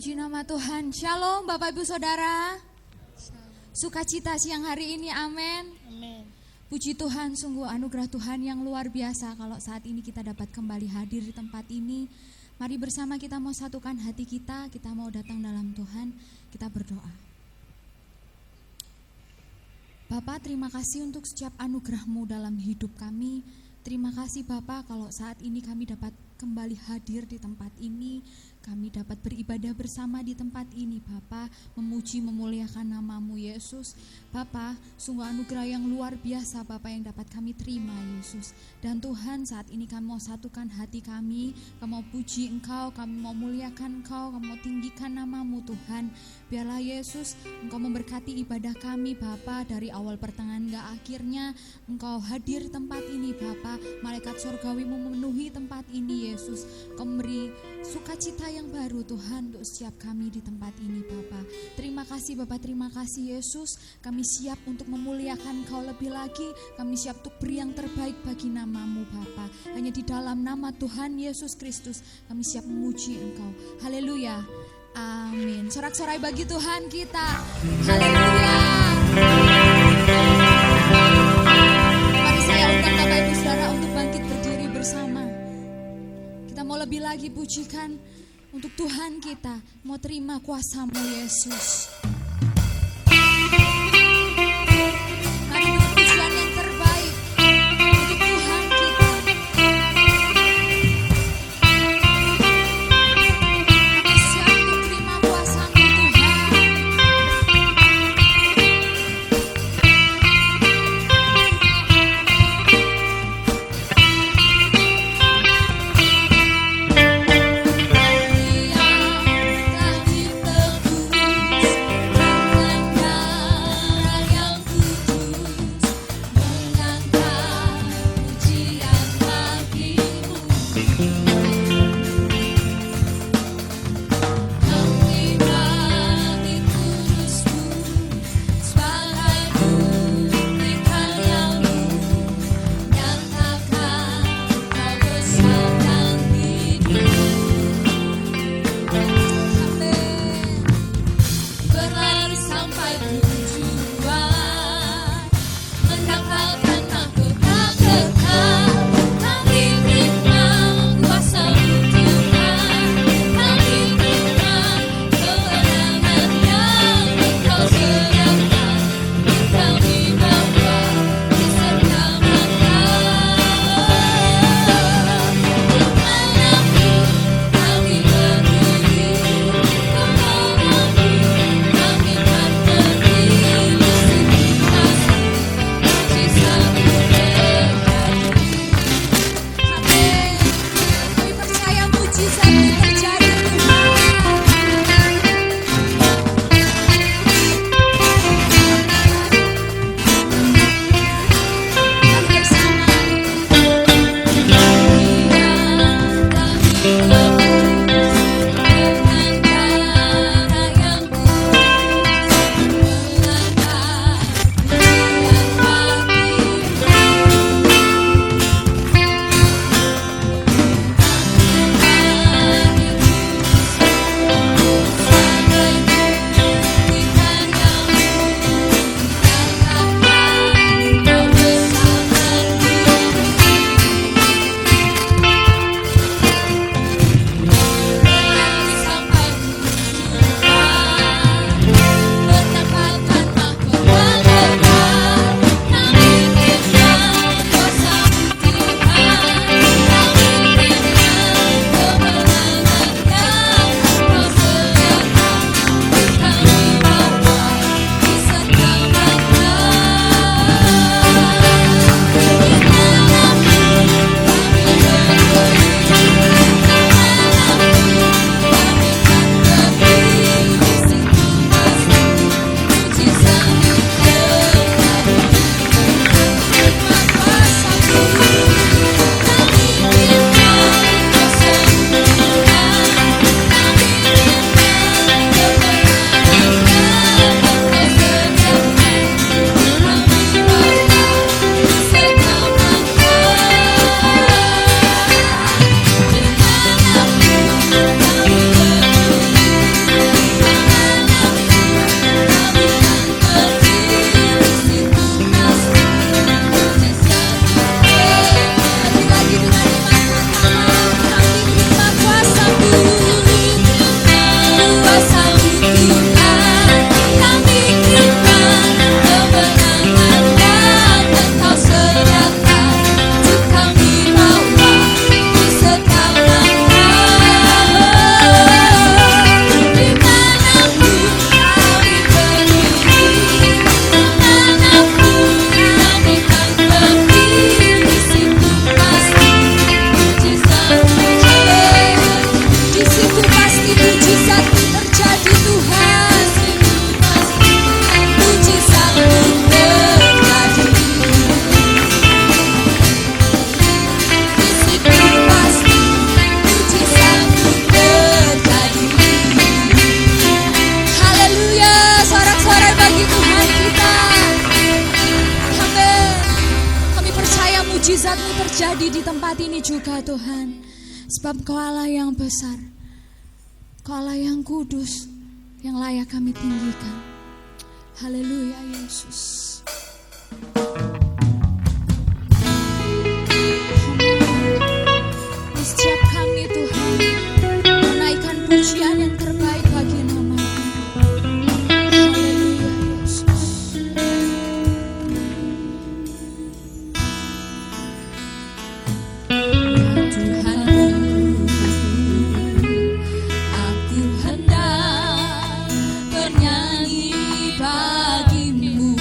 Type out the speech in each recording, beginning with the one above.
Puji nama Tuhan. Shalom Bapak Ibu Saudara. Sukacita siang hari ini, amin. Amin. Puji Tuhan, sungguh anugerah Tuhan yang luar biasa kalau saat ini kita dapat kembali hadir di tempat ini. Mari bersama kita mau satukan hati kita mau datang dalam Tuhan, kita berdoa. Bapak, terima kasih untuk setiap anugerah-Mu dalam hidup kami. Terima kasih Bapak kalau saat ini kami dapat kembali hadir di tempat ini. Kami dapat beribadah bersama di tempat ini Bapa, memuji memuliakan nama-Mu Yesus. Bapa, sungguh anugerah yang luar biasa Bapa yang dapat kami terima Yesus. Dan Tuhan, saat ini kami mau satukan hati kami mau puji Engkau, kami mau muliakan Engkau, kami mau tinggikan nama-Mu Tuhan. Biarlah Yesus Engkau memberkati ibadah kami Bapa, dari awal pertengahan hingga akhirnya Engkau hadir di tempat ini Bapa. Malaikat surgawi-Mu memenuhi tempat ini Yesus. Engkau memberi sukacita yang baru Tuhan untuk setiap kami di tempat ini Bapa. Terima kasih Bapa, terima kasih Yesus. Kami siap untuk memuliakan Engkau lebih lagi. Kami siap untuk beri yang terbaik bagi nama-Mu Bapa. Hanya di dalam nama Tuhan Yesus Kristus kami siap memuji Engkau. Haleluya. Amin. Sorak-sorai bagi Tuhan kita. Haleluya. Mari saya undang Bapak Ibu Saudara untuk bangkit berdiri bersama. Kita mau lebih lagi pujikan untuk Tuhan kita, mau terima kuasa-Mu Yesus. Mari beri pujian yang terbaik untuk Tuhan kita. Kami siap untuk terima kuasa-Mu Tuhan. Dia telah ditebus mujizat-Mu terjadi di tempat ini juga Tuhan. Sebab Kau Allah yang besar, Kau Allah yang kudus, yang layak kami tinggikan. Haleluya Yesus. Di setiap kami Tuhan, menaikkan pujian yang terbaik bagi nama-Mu. Haleluya Yesus. Ya Tuhanku, aku hendak bernyanyi bagimu.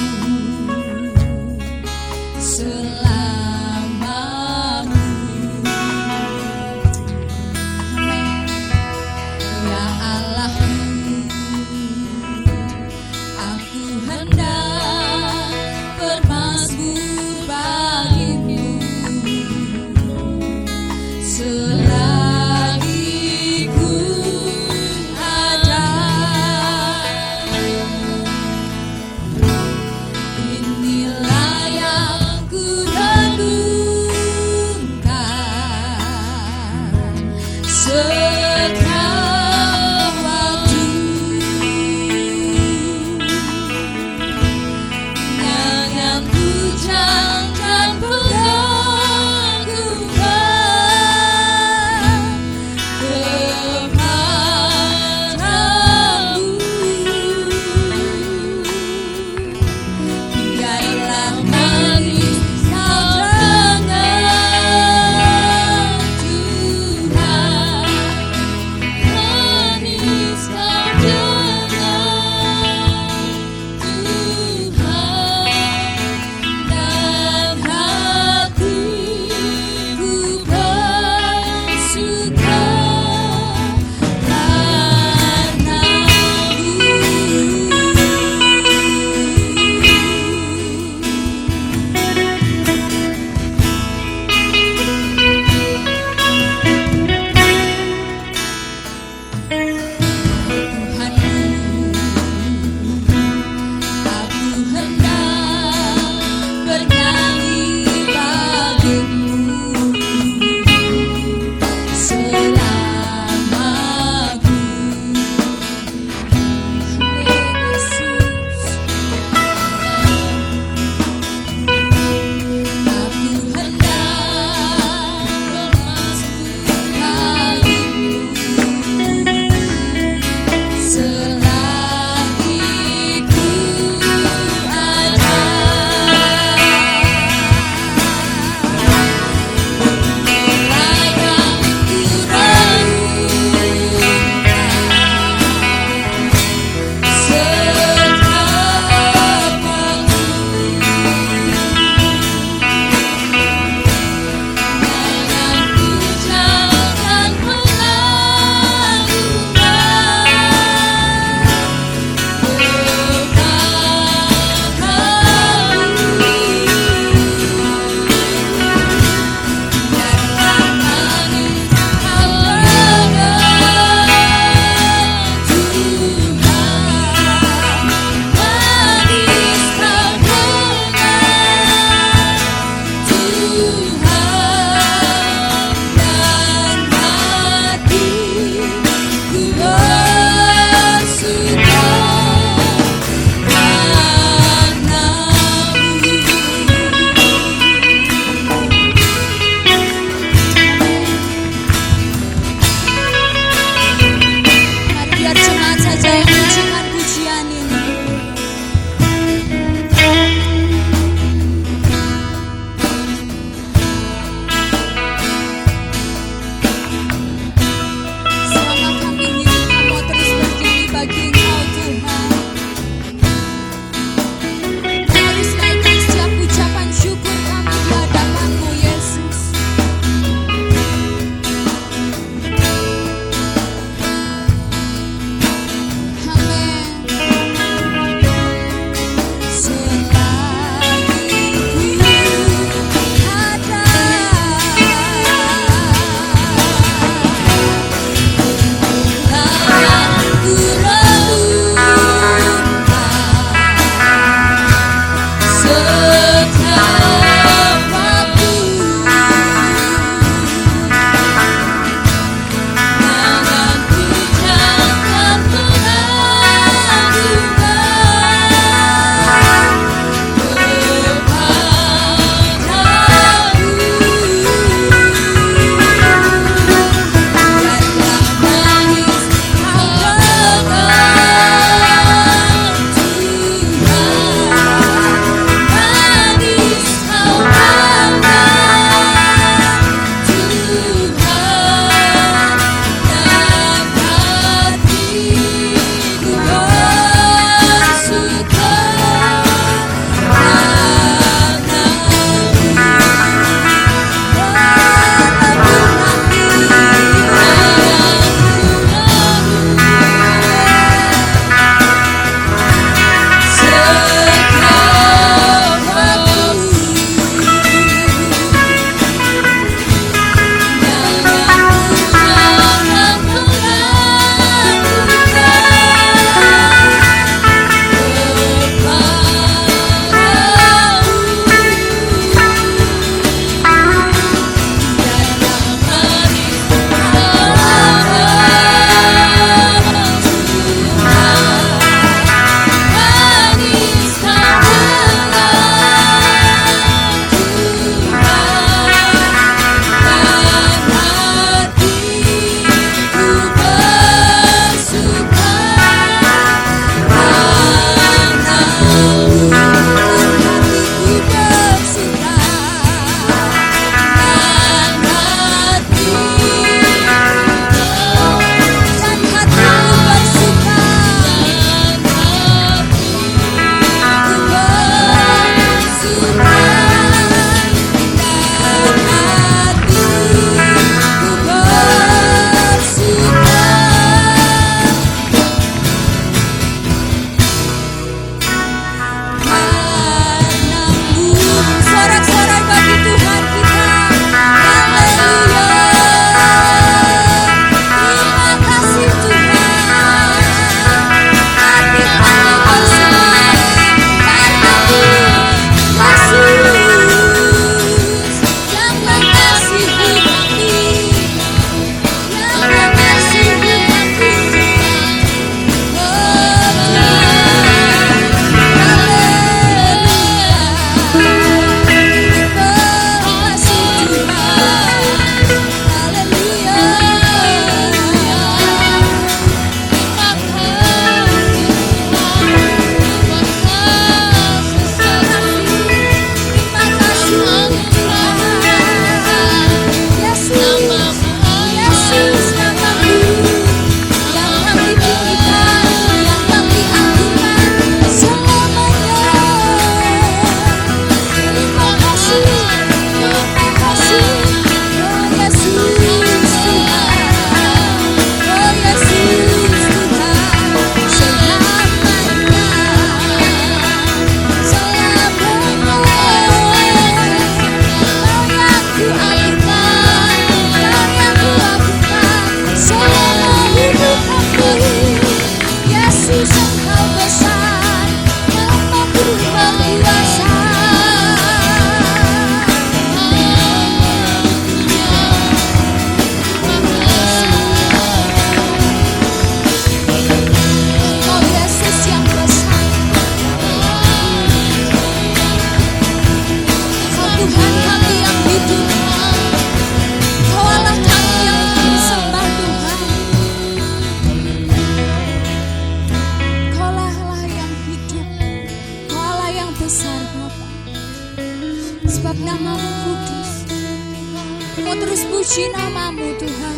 terus puji nama-Mu Tuhan.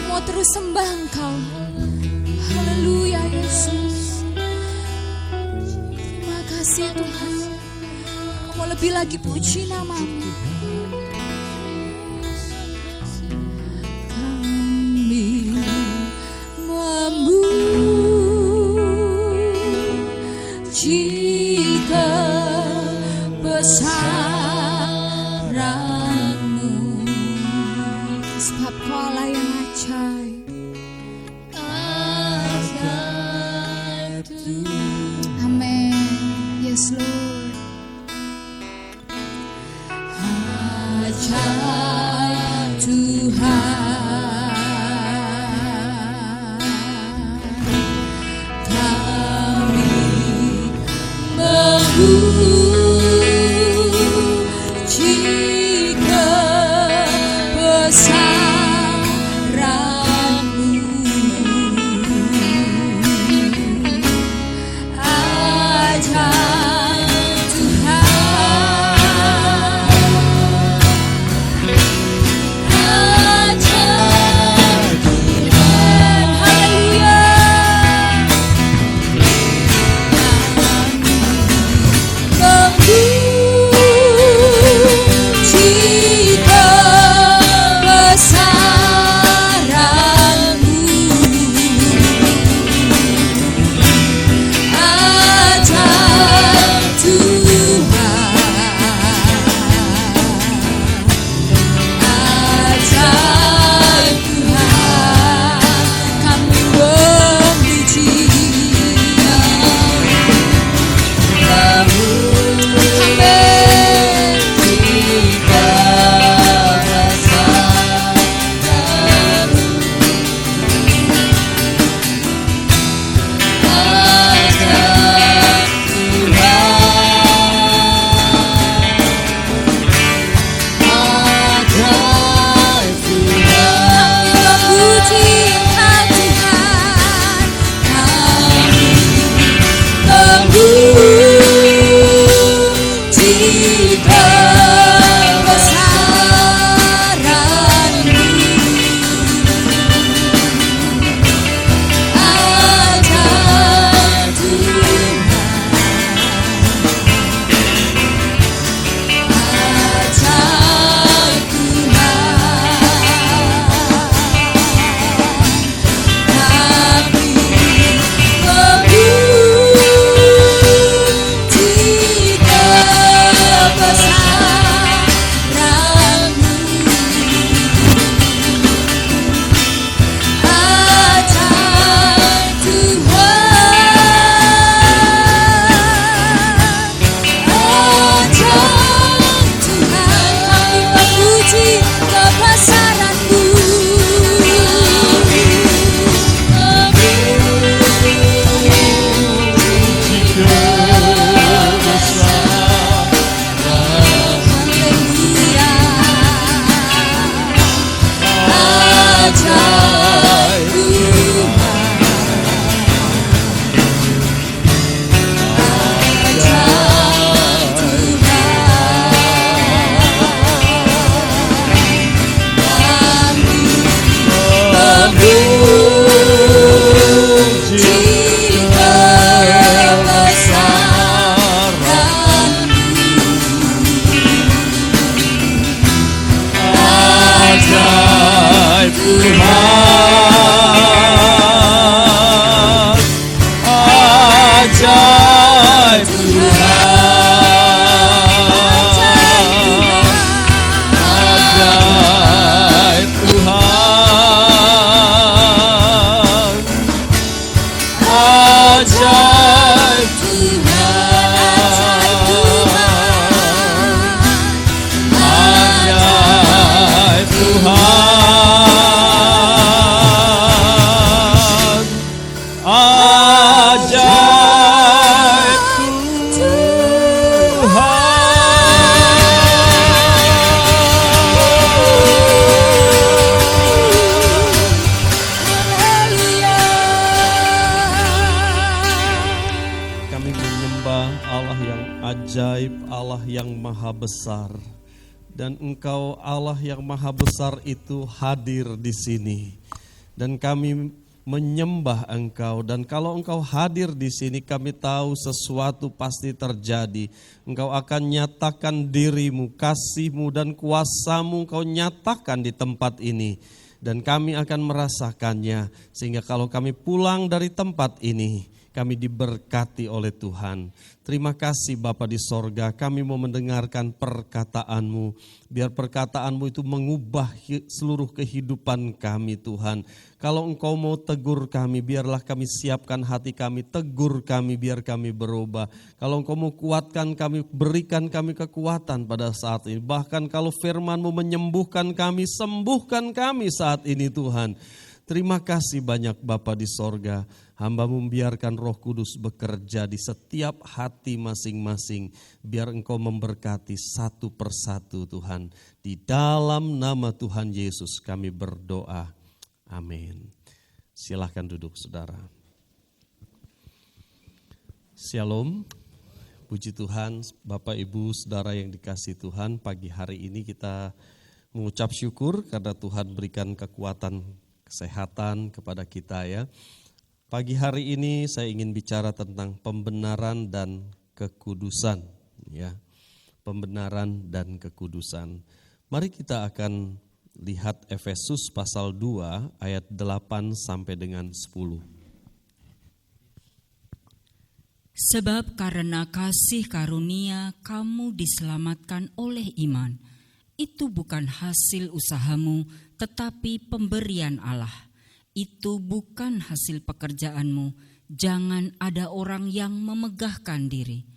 Mau terus sembah Engkau. Haleluya Yesus. Terima kasih Tuhan. Mau lebih lagi puji nama-Mu. Kami memuji kebesaran-Mu, sebab Kau Allah yang ajaib. Amin. Yes Lord. Ajaib Tuhan, kami memuji kebesaran-Mu. Ajaib Tuhan, ajaib Tuhan, haleluya. Memuji kebesaran-Mu. Ajaib Tuhan, ajaib Tuhan, kami memuji. Allah yang ajaib, Allah yang maha besar. Dan Engkau Allah yang maha besar itu hadir di sini. Dan kami menyembah Engkau, dan kalau Engkau hadir di sini kami tahu sesuatu pasti terjadi. Engkau akan nyatakan dirimu, kasih-Mu dan kuasa-Mu Engkau nyatakan di tempat ini. Dan kami akan merasakannya, sehingga kalau kami pulang dari tempat ini, kami diberkati oleh Tuhan. Terima kasih Bapa di sorga, kami mau mendengarkan perkataan-Mu. Biar perkataan-Mu itu mengubah seluruh kehidupan kami Tuhan. Kalau Engkau mau tegur kami, biarlah kami siapkan hati kami, tegur kami biar kami berubah. Kalau Engkau mau kuatkan kami, berikan kami kekuatan pada saat ini. Bahkan kalau firman-Mu menyembuhkan kami, sembuhkan kami saat ini Tuhan. Terima kasih banyak Bapa di sorga. Hamba membiarkan Roh Kudus bekerja di setiap hati masing-masing. Biar Engkau memberkati satu persatu Tuhan. Di dalam nama Tuhan Yesus kami berdoa. Amin. Silahkan duduk saudara. Shalom. Puji Tuhan Bapak Ibu Saudara yang dikasihi Tuhan. Pagi hari ini kita mengucap syukur karena Tuhan berikan kekuatan kesehatan kepada kita ya. Pagi hari ini saya ingin bicara tentang pembenaran dan kekudusan ya. Pembenaran dan kekudusan. Mari kita akan lihat Efesus pasal 2 ayat 8 sampai dengan 10. Sebab karena kasih karunia kamu diselamatkan oleh iman. Itu bukan hasil usahamu, tetapi pemberian Allah. Itu bukan hasil pekerjaanmu. Jangan ada orang yang memegahkan diri.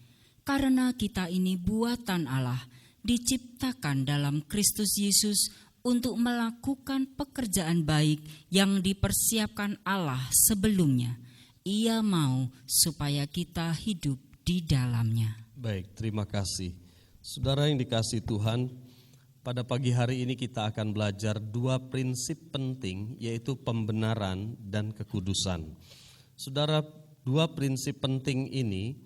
Karena kita ini buatan Allah, diciptakan dalam Kristus Yesus untuk melakukan pekerjaan baik yang dipersiapkan Allah sebelumnya. Ia mau supaya kita hidup di dalamnya. Baik, terima kasih. Saudara yang dikasihi Tuhan, pada pagi hari ini kita akan belajar dua prinsip penting, yaitu pembenaran dan kekudusan. Saudara, dua prinsip penting ini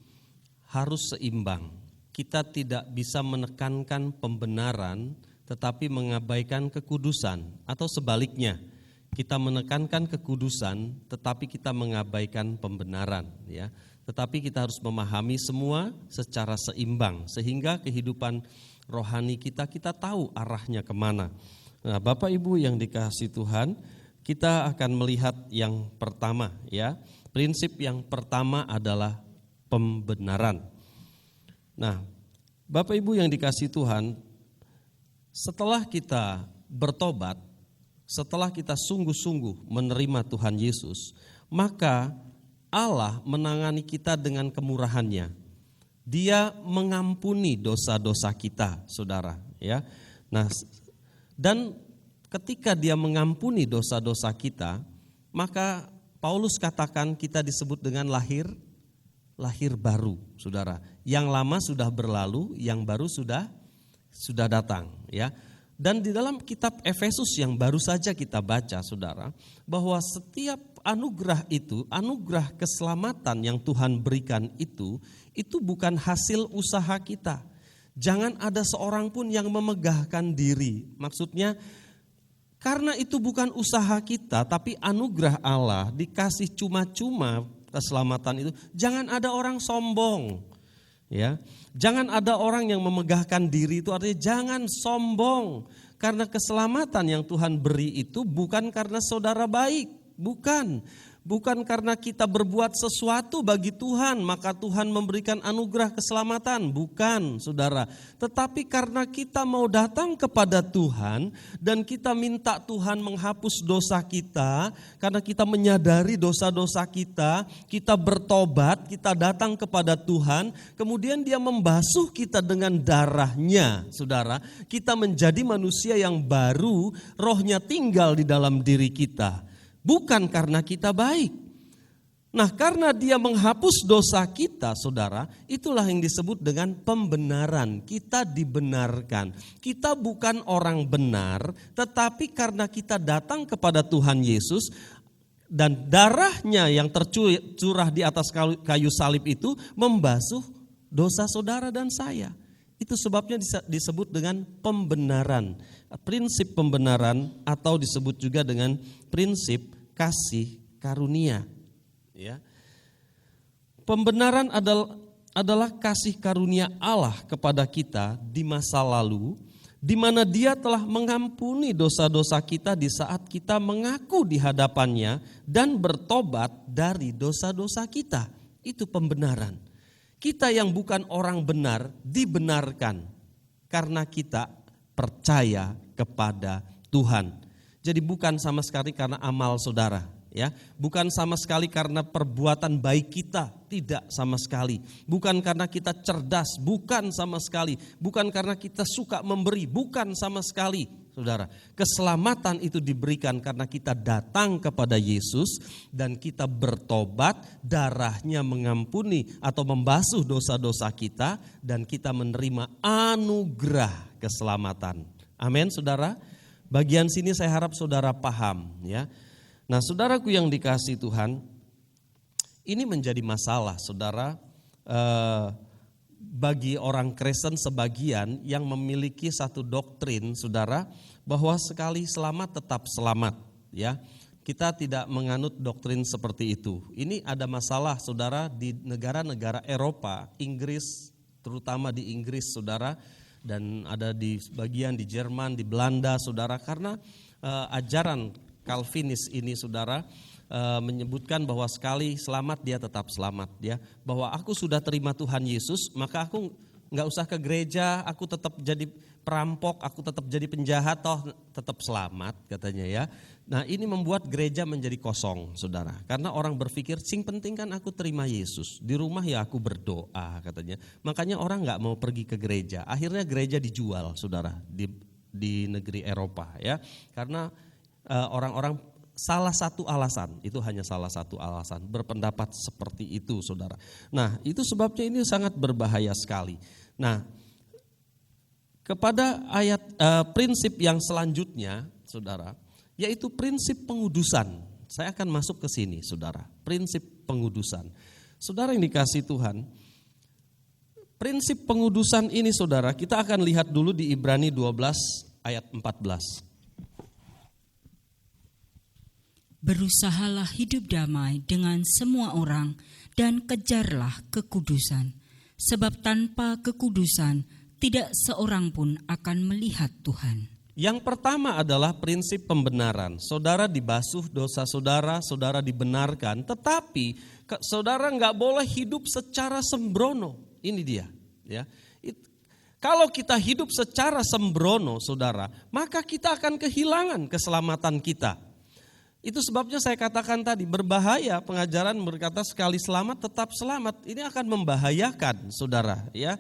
harus seimbang. Kita tidak bisa menekankan pembenaran tetapi mengabaikan kekudusan, atau sebaliknya, kita menekankan kekudusan tetapi kita mengabaikan pembenaran ya. Tetapi kita harus memahami semua secara seimbang sehingga kehidupan rohani kita tahu arahnya kemana. Nah, Bapak Ibu yang dikasihi Tuhan, kita akan melihat yang pertama ya. Prinsip yang pertama adalah pembenaran. Nah, Bapak Ibu yang dikasihi Tuhan, setelah kita bertobat, setelah kita sungguh-sungguh menerima Tuhan Yesus, maka Allah menangani kita dengan kemurahannya. Dia mengampuni dosa-dosa kita, saudara. Ya, nah, dan ketika Dia mengampuni dosa-dosa kita, maka Paulus katakan kita disebut dengan lahir baru, saudara. Yang lama sudah berlalu, yang baru sudah datang. Ya, dan di dalam kitab Efesus yang baru saja kita baca, saudara, bahwa setiap anugerah itu, anugerah keselamatan yang Tuhan berikan itu bukan hasil usaha kita. Jangan ada seorang pun yang memegahkan diri. Maksudnya, karena itu bukan usaha kita, tapi anugerah Allah, dikasih cuma-cuma keselamatan itu. Jangan ada orang sombong. Ya, jangan ada orang yang memegahkan diri, itu artinya jangan sombong. Karena keselamatan yang Tuhan beri itu bukan karena saudara baik. Bukan karena kita berbuat sesuatu bagi Tuhan, maka Tuhan memberikan anugerah keselamatan. Bukan, saudara. Tetapi karena kita mau datang kepada Tuhan dan kita minta Tuhan menghapus dosa kita, karena kita menyadari dosa-dosa kita bertobat, kita datang kepada Tuhan, kemudian Dia membasuh kita dengan darahnya, saudara. Kita menjadi manusia yang baru, rohnya tinggal di dalam diri kita. Bukan karena kita baik. Nah, karena Dia menghapus dosa kita, saudara, itulah yang disebut dengan pembenaran. Kita dibenarkan. Kita bukan orang benar, tetapi karena kita datang kepada Tuhan Yesus dan darahnya yang tercurah di atas kayu salib itu membasuh dosa saudara dan saya. Itu sebabnya disebut dengan pembenaran. Prinsip pembenaran atau disebut juga dengan prinsip kasih karunia. Ya. Pembenaran adalah kasih karunia Allah kepada kita di masa lalu, di mana Dia telah mengampuni dosa-dosa kita di saat kita mengaku di hadapannya dan bertobat dari dosa-dosa kita. Itu pembenaran. Kita yang bukan orang benar dibenarkan karena kita percaya kepada Tuhan. Jadi bukan sama sekali karena amal saudara, ya, bukan sama sekali karena perbuatan baik kita, tidak sama sekali. Bukan karena kita cerdas, bukan sama sekali. Bukan karena kita suka memberi, bukan sama sekali. Saudara, keselamatan itu diberikan karena kita datang kepada Yesus dan kita bertobat, darahnya mengampuni atau membasuh dosa-dosa kita dan kita menerima anugerah keselamatan. Amin, saudara. Bagian sini saya harap saudara paham, ya. Nah, saudaraku yang dikasihi Tuhan, ini menjadi masalah, saudara, bagi orang Kristen sebagian yang memiliki satu doktrin, saudara, bahwa sekali selamat tetap selamat, ya. Kita tidak menganut doktrin seperti itu. Ini ada masalah, saudara, di negara-negara Eropa, Inggris, terutama di Inggris, saudara, dan ada di sebagian di Jerman, di Belanda, saudara, karena ajaran Calvinis ini, saudara, menyebutkan bahwa sekali selamat dia tetap selamat, ya. Bahwa aku sudah terima Tuhan Yesus, maka aku nggak usah ke gereja, aku tetap jadi perampok, aku tetap jadi penjahat, toh tetap selamat, katanya, ya. Nah, ini membuat gereja menjadi kosong, saudara. Karena orang berpikir, sing penting kan aku terima Yesus, di rumah ya aku berdoa, katanya. Makanya orang nggak mau pergi ke gereja. Akhirnya gereja dijual, saudara, di negeri Eropa, ya. Karena orang-orang salah satu alasan, itu hanya salah satu alasan, berpendapat seperti itu, saudara. Nah, itu sebabnya ini sangat berbahaya sekali. Nah, kepada ayat prinsip yang selanjutnya, saudara, yaitu prinsip pengudusan. Saya akan masuk ke sini, saudara. Prinsip pengudusan. Saudara yang dikasihi Tuhan, prinsip pengudusan ini, saudara, kita akan lihat dulu di Ibrani 12 ayat 14. Berusahalah hidup damai dengan semua orang dan kejarlah kekudusan. Sebab tanpa kekudusan tidak seorang pun akan melihat Tuhan. Yang pertama adalah prinsip pembenaran. Saudara dibasuh dosa saudara, saudara dibenarkan. Tetapi saudara nggak boleh hidup secara sembrono. Ini dia, ya. Kalau kita hidup secara sembrono, saudara, maka kita akan kehilangan keselamatan kita. Itu sebabnya saya katakan tadi, berbahaya pengajaran berkata sekali selamat tetap selamat. Ini akan membahayakan, saudara, ya.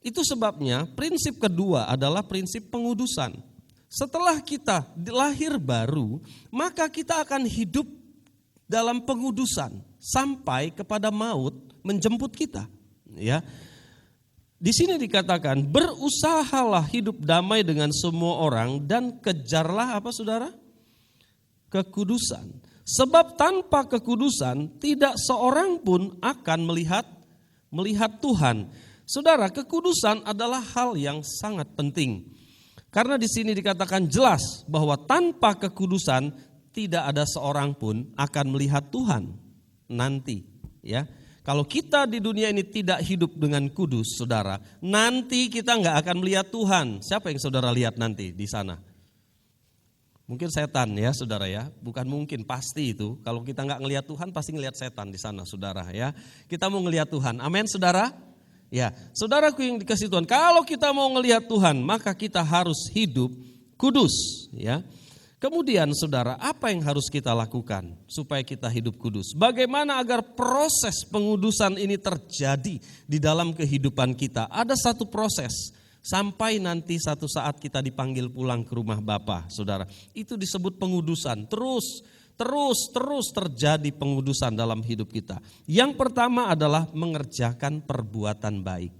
Itu sebabnya prinsip kedua adalah prinsip pengudusan. Setelah kita lahir baru, maka kita akan hidup dalam pengudusan sampai kepada maut menjemput kita, ya. Di sini dikatakan, berusahalah hidup damai dengan semua orang dan kejarlah apa, saudara? Kekudusan. Sebab tanpa kekudusan tidak seorang pun akan melihat Tuhan. Saudara, kekudusan adalah hal yang sangat penting. Karena di sini dikatakan jelas bahwa tanpa kekudusan tidak ada seorang pun akan melihat Tuhan nanti, ya. Kalau kita di dunia ini tidak hidup dengan kudus, saudara, nanti kita nggak akan melihat Tuhan. Siapa yang saudara lihat nanti di sana? Mungkin setan, ya, saudara, ya. Bukan mungkin, pasti itu. Kalau kita nggak ngelihat Tuhan, pasti ngelihat setan di sana, saudara, ya. Kita mau ngelihat Tuhan. Amin, saudara. Ya, saudaraku yang dikasihi Tuhan, kalau kita mau ngelihat Tuhan, maka kita harus hidup kudus, ya. Kemudian, saudara, apa yang harus kita lakukan supaya kita hidup kudus? Bagaimana agar proses pengudusan ini terjadi di dalam kehidupan kita? Ada satu proses. Sampai nanti satu saat kita dipanggil pulang ke rumah Bapa, saudara. Itu disebut pengudusan. Terus terjadi pengudusan dalam hidup kita. Yang pertama adalah mengerjakan perbuatan baik,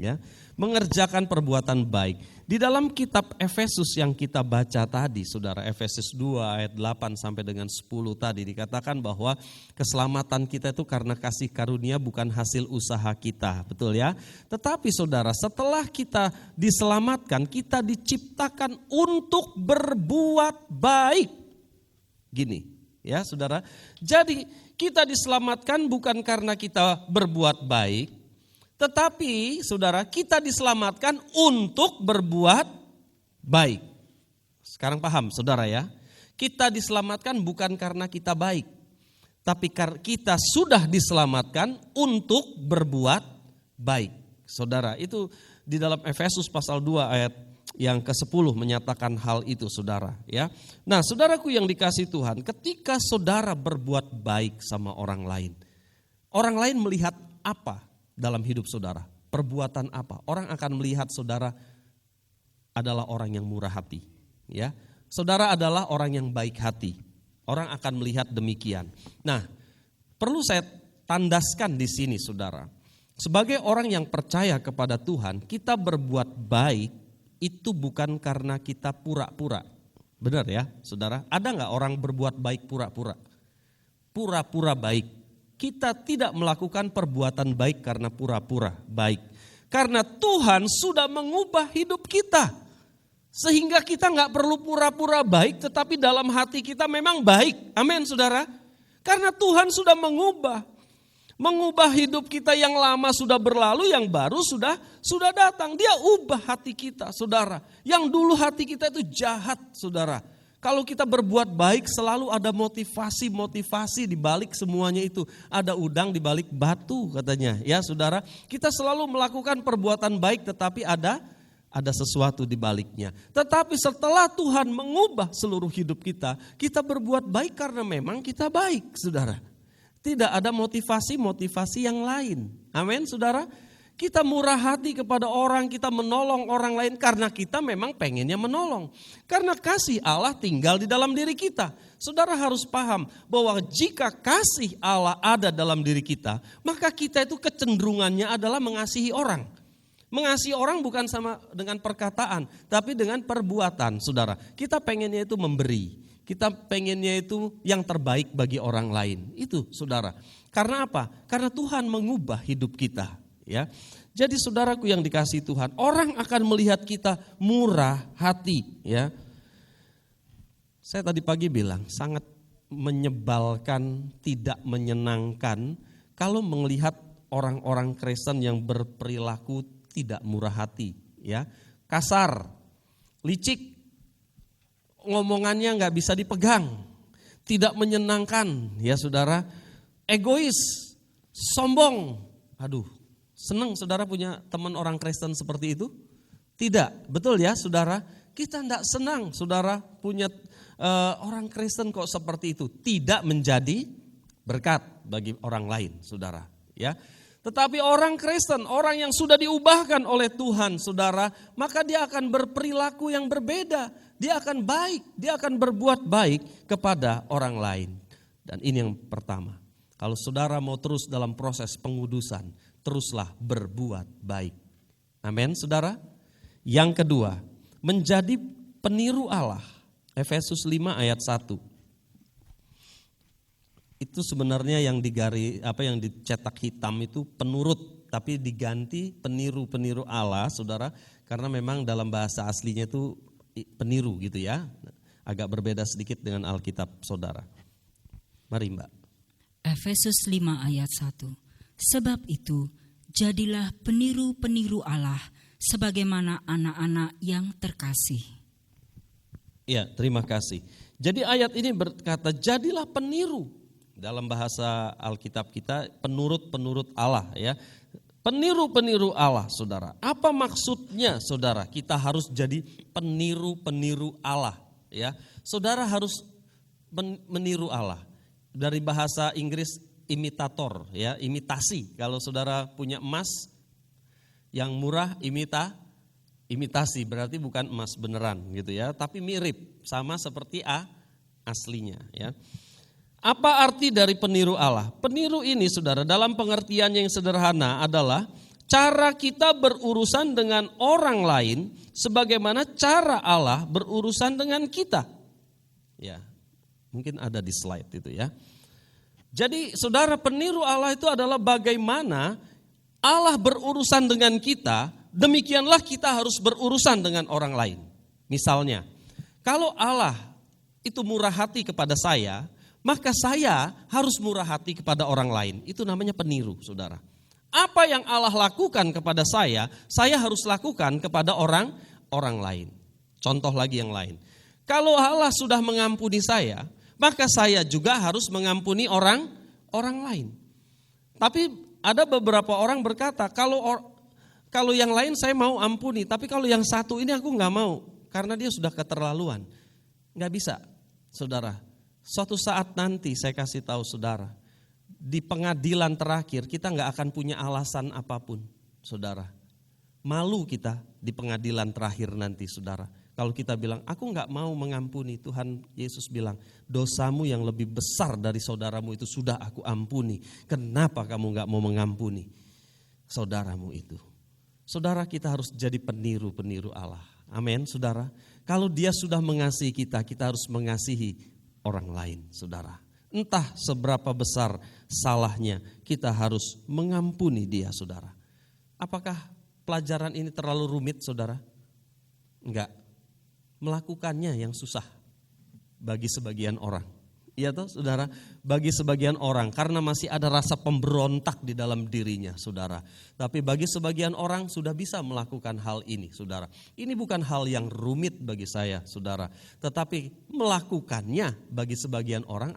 ya. Mengerjakan perbuatan baik. Di dalam kitab Efesus yang kita baca tadi, saudara, Efesus 2 ayat 8 sampai dengan 10 tadi dikatakan bahwa keselamatan kita itu karena kasih karunia bukan hasil usaha kita, betul ya? Tetapi saudara, setelah kita diselamatkan, kita diciptakan untuk berbuat baik. Gini, ya saudara. Jadi kita diselamatkan bukan karena kita berbuat baik, tetapi saudara, kita diselamatkan untuk berbuat baik. Sekarang paham saudara ya? Kita diselamatkan bukan karena kita baik, tapi kita sudah diselamatkan untuk berbuat baik. Saudara, itu di dalam Efesus pasal 2 ayat yang ke-10 menyatakan hal itu saudara ya. Nah saudaraku yang dikasihi Tuhan, ketika saudara berbuat baik sama orang lain melihat apa dalam hidup saudara? Perbuatan apa? Orang akan melihat saudara adalah orang yang murah hati, ya. Saudara adalah orang yang baik hati. Orang akan melihat demikian. Nah, perlu saya tandaskan di sini saudara. Sebagai orang yang percaya kepada Tuhan, kita berbuat baik itu bukan karena kita pura-pura. Benar ya, saudara? Ada enggak orang berbuat baik pura-pura? Pura-pura baik. Kita tidak melakukan perbuatan baik karena pura-pura baik. Karena Tuhan sudah mengubah hidup kita. Sehingga kita gak perlu pura-pura baik, tetapi dalam hati kita memang baik. Amin saudara. Karena Tuhan sudah mengubah hidup kita yang lama sudah berlalu, yang baru sudah datang. Dia ubah hati kita saudara. Yang dulu hati kita itu jahat saudara. Kalau kita berbuat baik selalu ada motivasi di balik semuanya itu. Ada udang di balik batu katanya. Ya saudara, kita selalu melakukan perbuatan baik tetapi ada sesuatu di baliknya. Tetapi setelah Tuhan mengubah seluruh hidup kita berbuat baik karena memang kita baik saudara. Tidak ada motivasi yang lain. Amin saudara. Kita murah hati kepada orang, kita menolong orang lain karena kita memang pengennya menolong. Karena kasih Allah tinggal di dalam diri kita. Saudara harus paham bahwa jika kasih Allah ada dalam diri kita, maka kita itu kecenderungannya adalah mengasihi orang. Mengasihi orang bukan sama dengan perkataan, tapi dengan perbuatan saudara. Kita pengennya itu memberi, kita pengennya itu yang terbaik bagi orang lain. Itu saudara. Karena apa? Karena Tuhan mengubah hidup kita. Ya, jadi saudaraku yang dikasihi Tuhan, orang akan melihat kita murah hati. Ya, saya tadi pagi bilang sangat menyebalkan, tidak menyenangkan kalau melihat orang-orang Kristen yang berperilaku tidak murah hati. Ya, kasar, licik, ngomongannya nggak bisa dipegang, tidak menyenangkan. Ya saudara, egois, sombong. Aduh. Senang saudara punya teman orang Kristen seperti itu? Tidak, betul ya saudara? Kita tidak senang saudara punya orang Kristen kok seperti itu. Tidak menjadi berkat bagi orang lain saudara. Ya. Tetapi orang Kristen, orang yang sudah diubahkan oleh Tuhan saudara, maka dia akan berperilaku yang berbeda. Dia akan baik, dia akan berbuat baik kepada orang lain. Dan ini yang pertama. Kalau saudara mau terus dalam proses pengudusan, teruslah berbuat baik. Amin, saudara. Yang kedua, menjadi peniru Allah. Efesus 5 ayat 1. Itu sebenarnya yang dicetak hitam itu penurut, tapi diganti peniru Allah, saudara. Karena memang dalam bahasa aslinya itu peniru gitu ya. Agak berbeda sedikit dengan Alkitab, saudara. Mari Mbak. Efesus 5 ayat 1. Sebab itu, jadilah peniru-peniru Allah sebagaimana anak-anak yang terkasih. Ya, terima kasih. Jadi ayat ini berkata, jadilah peniru. Dalam bahasa Alkitab kita, penurut-penurut Allah ya. Peniru-peniru Allah, saudara. Apa maksudnya, saudara? Kita harus jadi peniru-peniru Allah ya. Saudara harus meniru Allah. Dari bahasa Inggris imitator ya, imitasi. Kalau saudara punya emas yang murah, imitasi berarti bukan emas beneran gitu ya, tapi mirip sama seperti aslinya ya. Apa arti dari peniru Allah? Peniru ini saudara dalam pengertian yang sederhana adalah cara kita berurusan dengan orang lain sebagaimana cara Allah berurusan dengan kita. Ya, mungkin ada di slide itu ya. Jadi saudara, peniru Allah itu adalah bagaimana Allah berurusan dengan kita, demikianlah kita harus berurusan dengan orang lain. Misalnya, kalau Allah itu murah hati kepada saya, maka saya harus murah hati kepada orang lain. Itu namanya peniru, saudara. Apa yang Allah lakukan kepada saya harus lakukan kepada orang lain. Contoh lagi yang lain. Kalau Allah sudah mengampuni saya, maka saya juga harus mengampuni orang lain. Tapi ada beberapa orang berkata, kalau yang lain saya mau ampuni, tapi kalau yang satu ini aku nggak mau, karena dia sudah keterlaluan. Nggak bisa, saudara. Suatu saat nanti saya kasih tahu saudara, di pengadilan terakhir kita nggak akan punya alasan apapun, saudara. Malu kita di pengadilan terakhir nanti, saudara. Kalau kita bilang, aku nggak mau mengampuni, Tuhan Yesus bilang, dosamu yang lebih besar dari saudaramu itu sudah aku ampuni. Kenapa kamu nggak mau mengampuni saudaramu itu? Saudara, kita harus jadi peniru-peniru Allah. Amin, saudara. Kalau dia sudah mengasihi kita, kita harus mengasihi orang lain, saudara. Entah seberapa besar salahnya, kita harus mengampuni dia, saudara. Apakah pelajaran ini terlalu rumit, saudara? Enggak. Melakukannya yang susah bagi sebagian orang. Iya toh, saudara? Bagi sebagian orang, karena masih ada rasa pemberontak di dalam dirinya, saudara. Tapi bagi sebagian orang sudah bisa melakukan hal ini, saudara. Ini bukan hal yang rumit bagi saya, saudara. Tetapi melakukannya bagi sebagian orang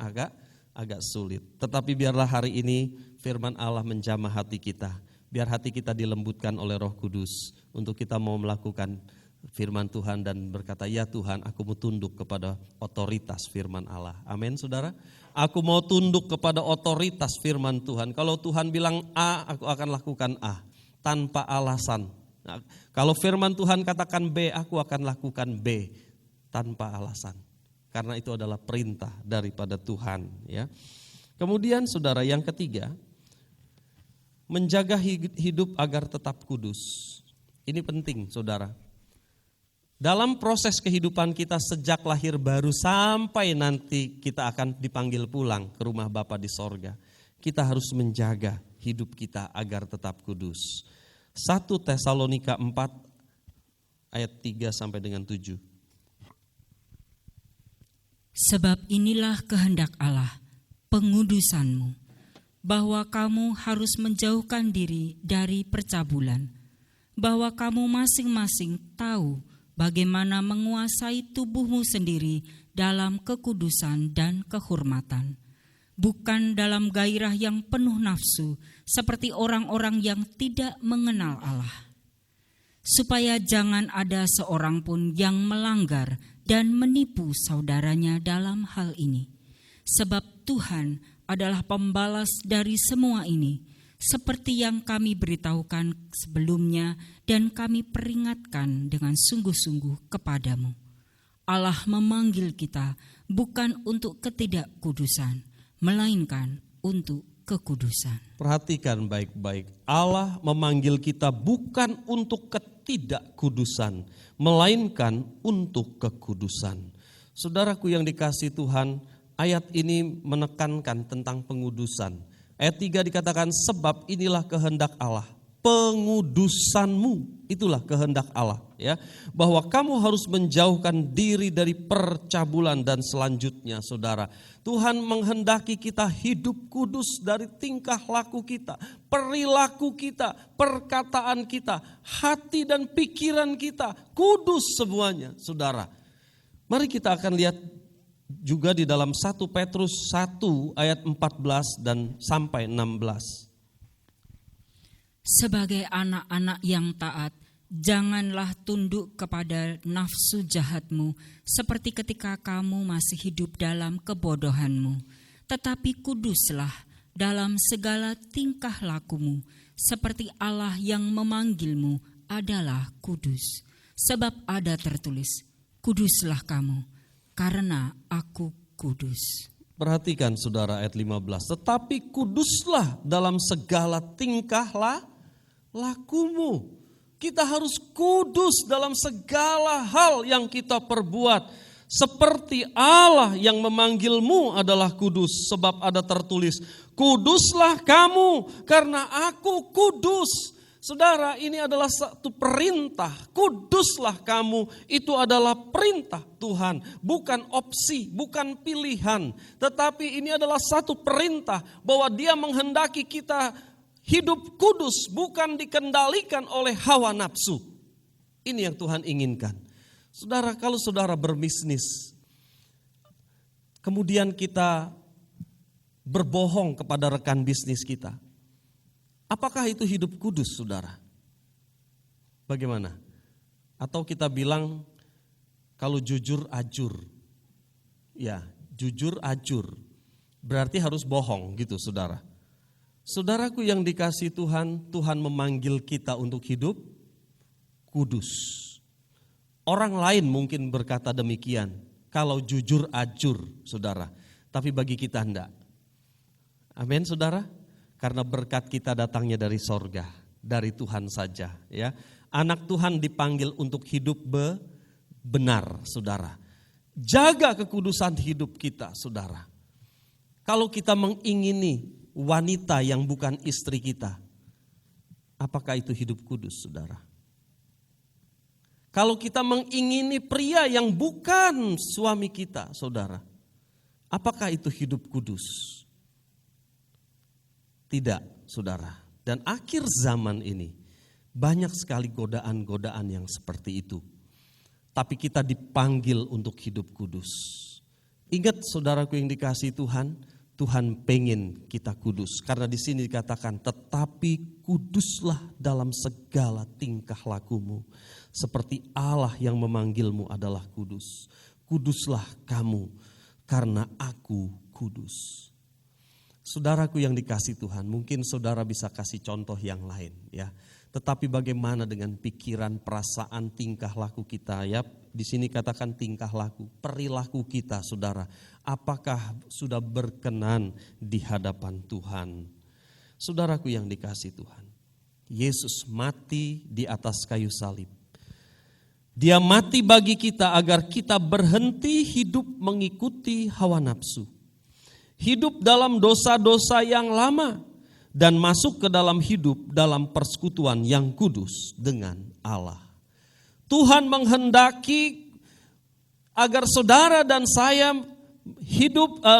agak sulit. Tetapi biarlah hari ini firman Allah menjamah hati kita. Biar hati kita dilembutkan oleh Roh Kudus untuk kita mau melakukan firman Tuhan dan berkata, ya Tuhan, aku mau tunduk kepada otoritas firman Allah. Amin, saudara. Aku mau tunduk kepada otoritas firman Tuhan. Kalau Tuhan bilang A, aku akan lakukan A tanpa alasan. Nah, kalau firman Tuhan katakan B, aku akan lakukan B tanpa alasan. Karena itu adalah perintah daripada Tuhan, ya. Kemudian saudara, yang ketiga, menjaga hidup agar tetap kudus. Ini penting, saudara. Dalam proses kehidupan kita sejak lahir baru sampai nanti kita akan dipanggil pulang ke rumah Bapa di sorga, kita harus menjaga hidup kita agar tetap kudus. 1 Tesalonika 4 ayat 3 sampai dengan 7. Sebab inilah kehendak Allah, pengudusanmu, bahwa kamu harus menjauhkan diri dari percabulan, bahwa kamu masing-masing tahu bagaimana menguasai tubuhmu sendiri dalam kekudusan dan kehormatan, bukan dalam gairah yang penuh nafsu seperti orang-orang yang tidak mengenal Allah. Supaya jangan ada seorang pun yang melanggar dan menipu saudaranya dalam hal ini. Sebab Tuhan adalah pembalas dari semua ini, seperti yang kami beritahukan sebelumnya dan kami peringatkan dengan sungguh-sungguh kepadamu. Allah memanggil kita bukan untuk ketidakkudusan, melainkan untuk kekudusan. Perhatikan baik-baik, Allah memanggil kita bukan untuk ketidakkudusan, melainkan untuk kekudusan. Saudaraku yang dikasihi Tuhan, ayat ini menekankan tentang pengudusan. Ayat 3 dikatakan, sebab inilah kehendak Allah, pengudusanmu, itulah kehendak Allah, ya, bahwa kamu harus menjauhkan diri dari percabulan. Dan selanjutnya saudara, Tuhan menghendaki kita hidup kudus dari tingkah laku kita, perilaku kita, perkataan kita, hati dan pikiran kita, kudus semuanya, saudara. Mari kita akan lihat juga di dalam 1 Petrus 1 ayat 14 dan sampai 16. Sebagai anak-anak yang taat, janganlah tunduk kepada nafsu jahatmu seperti ketika kamu masih hidup dalam kebodohanmu, tetapi kuduslah dalam segala tingkah lakumu, seperti Allah yang memanggilmu adalah kudus. Sebab ada tertulis, kuduslah kamu, karena aku kudus. Perhatikan saudara ayat 15, tetapi kuduslah dalam segala tingkah lakumu. Kita harus kudus dalam segala hal yang kita perbuat. Seperti Allah yang memanggilmu adalah kudus. Sebab ada tertulis, kuduslah kamu karena aku kudus. Saudara, ini adalah satu perintah. Kuduslah kamu, itu adalah perintah Tuhan. Bukan opsi, bukan pilihan. Tetapi ini adalah satu perintah bahwa Dia menghendaki kita hidup kudus, bukan dikendalikan oleh hawa nafsu. Ini yang Tuhan inginkan. Saudara, kalau saudara berbisnis, kemudian kita berbohong kepada rekan bisnis kita, apakah itu hidup kudus, saudara? Bagaimana? Atau kita bilang kalau jujur ajur. Ya, jujur ajur. Berarti harus bohong gitu, saudara. Saudaraku yang dikasihi Tuhan, Tuhan memanggil kita untuk hidup kudus. Orang lain mungkin berkata demikian, kalau jujur ajur, saudara. Tapi bagi kita enggak. Amin, saudara. Karena berkat kita datangnya dari sorga, dari Tuhan saja. Ya, anak Tuhan dipanggil untuk hidup benar, saudara. Jaga kekudusan hidup kita, saudara. Kalau kita mengingini wanita yang bukan istri kita, apakah itu hidup kudus, saudara? Kalau kita mengingini pria yang bukan suami kita, saudara, apakah itu hidup kudus? Tidak, saudara. Dan akhir zaman ini banyak sekali godaan-godaan yang seperti itu. Tapi kita dipanggil untuk hidup kudus. Ingat, saudaraku yang dikasihi Tuhan, Tuhan pengen kita kudus. Karena di sini dikatakan, tetapi kuduslah dalam segala tingkah lakumu. Seperti Allah yang memanggilmu adalah kudus. Kuduslah kamu karena aku kudus. Saudaraku yang dikasihi Tuhan, mungkin saudara bisa kasih contoh yang lain, ya. Tetapi bagaimana dengan pikiran, perasaan, tingkah laku kita, ya? Di sini katakan tingkah laku, perilaku kita, saudara. Apakah sudah berkenan di hadapan Tuhan? Saudaraku yang dikasihi Tuhan, Yesus mati di atas kayu salib. Dia mati bagi kita agar kita berhenti hidup mengikuti hawa nafsu. Hidup dalam dosa-dosa yang lama dan masuk ke dalam hidup dalam persekutuan yang kudus dengan Allah. Tuhan menghendaki agar saudara dan saya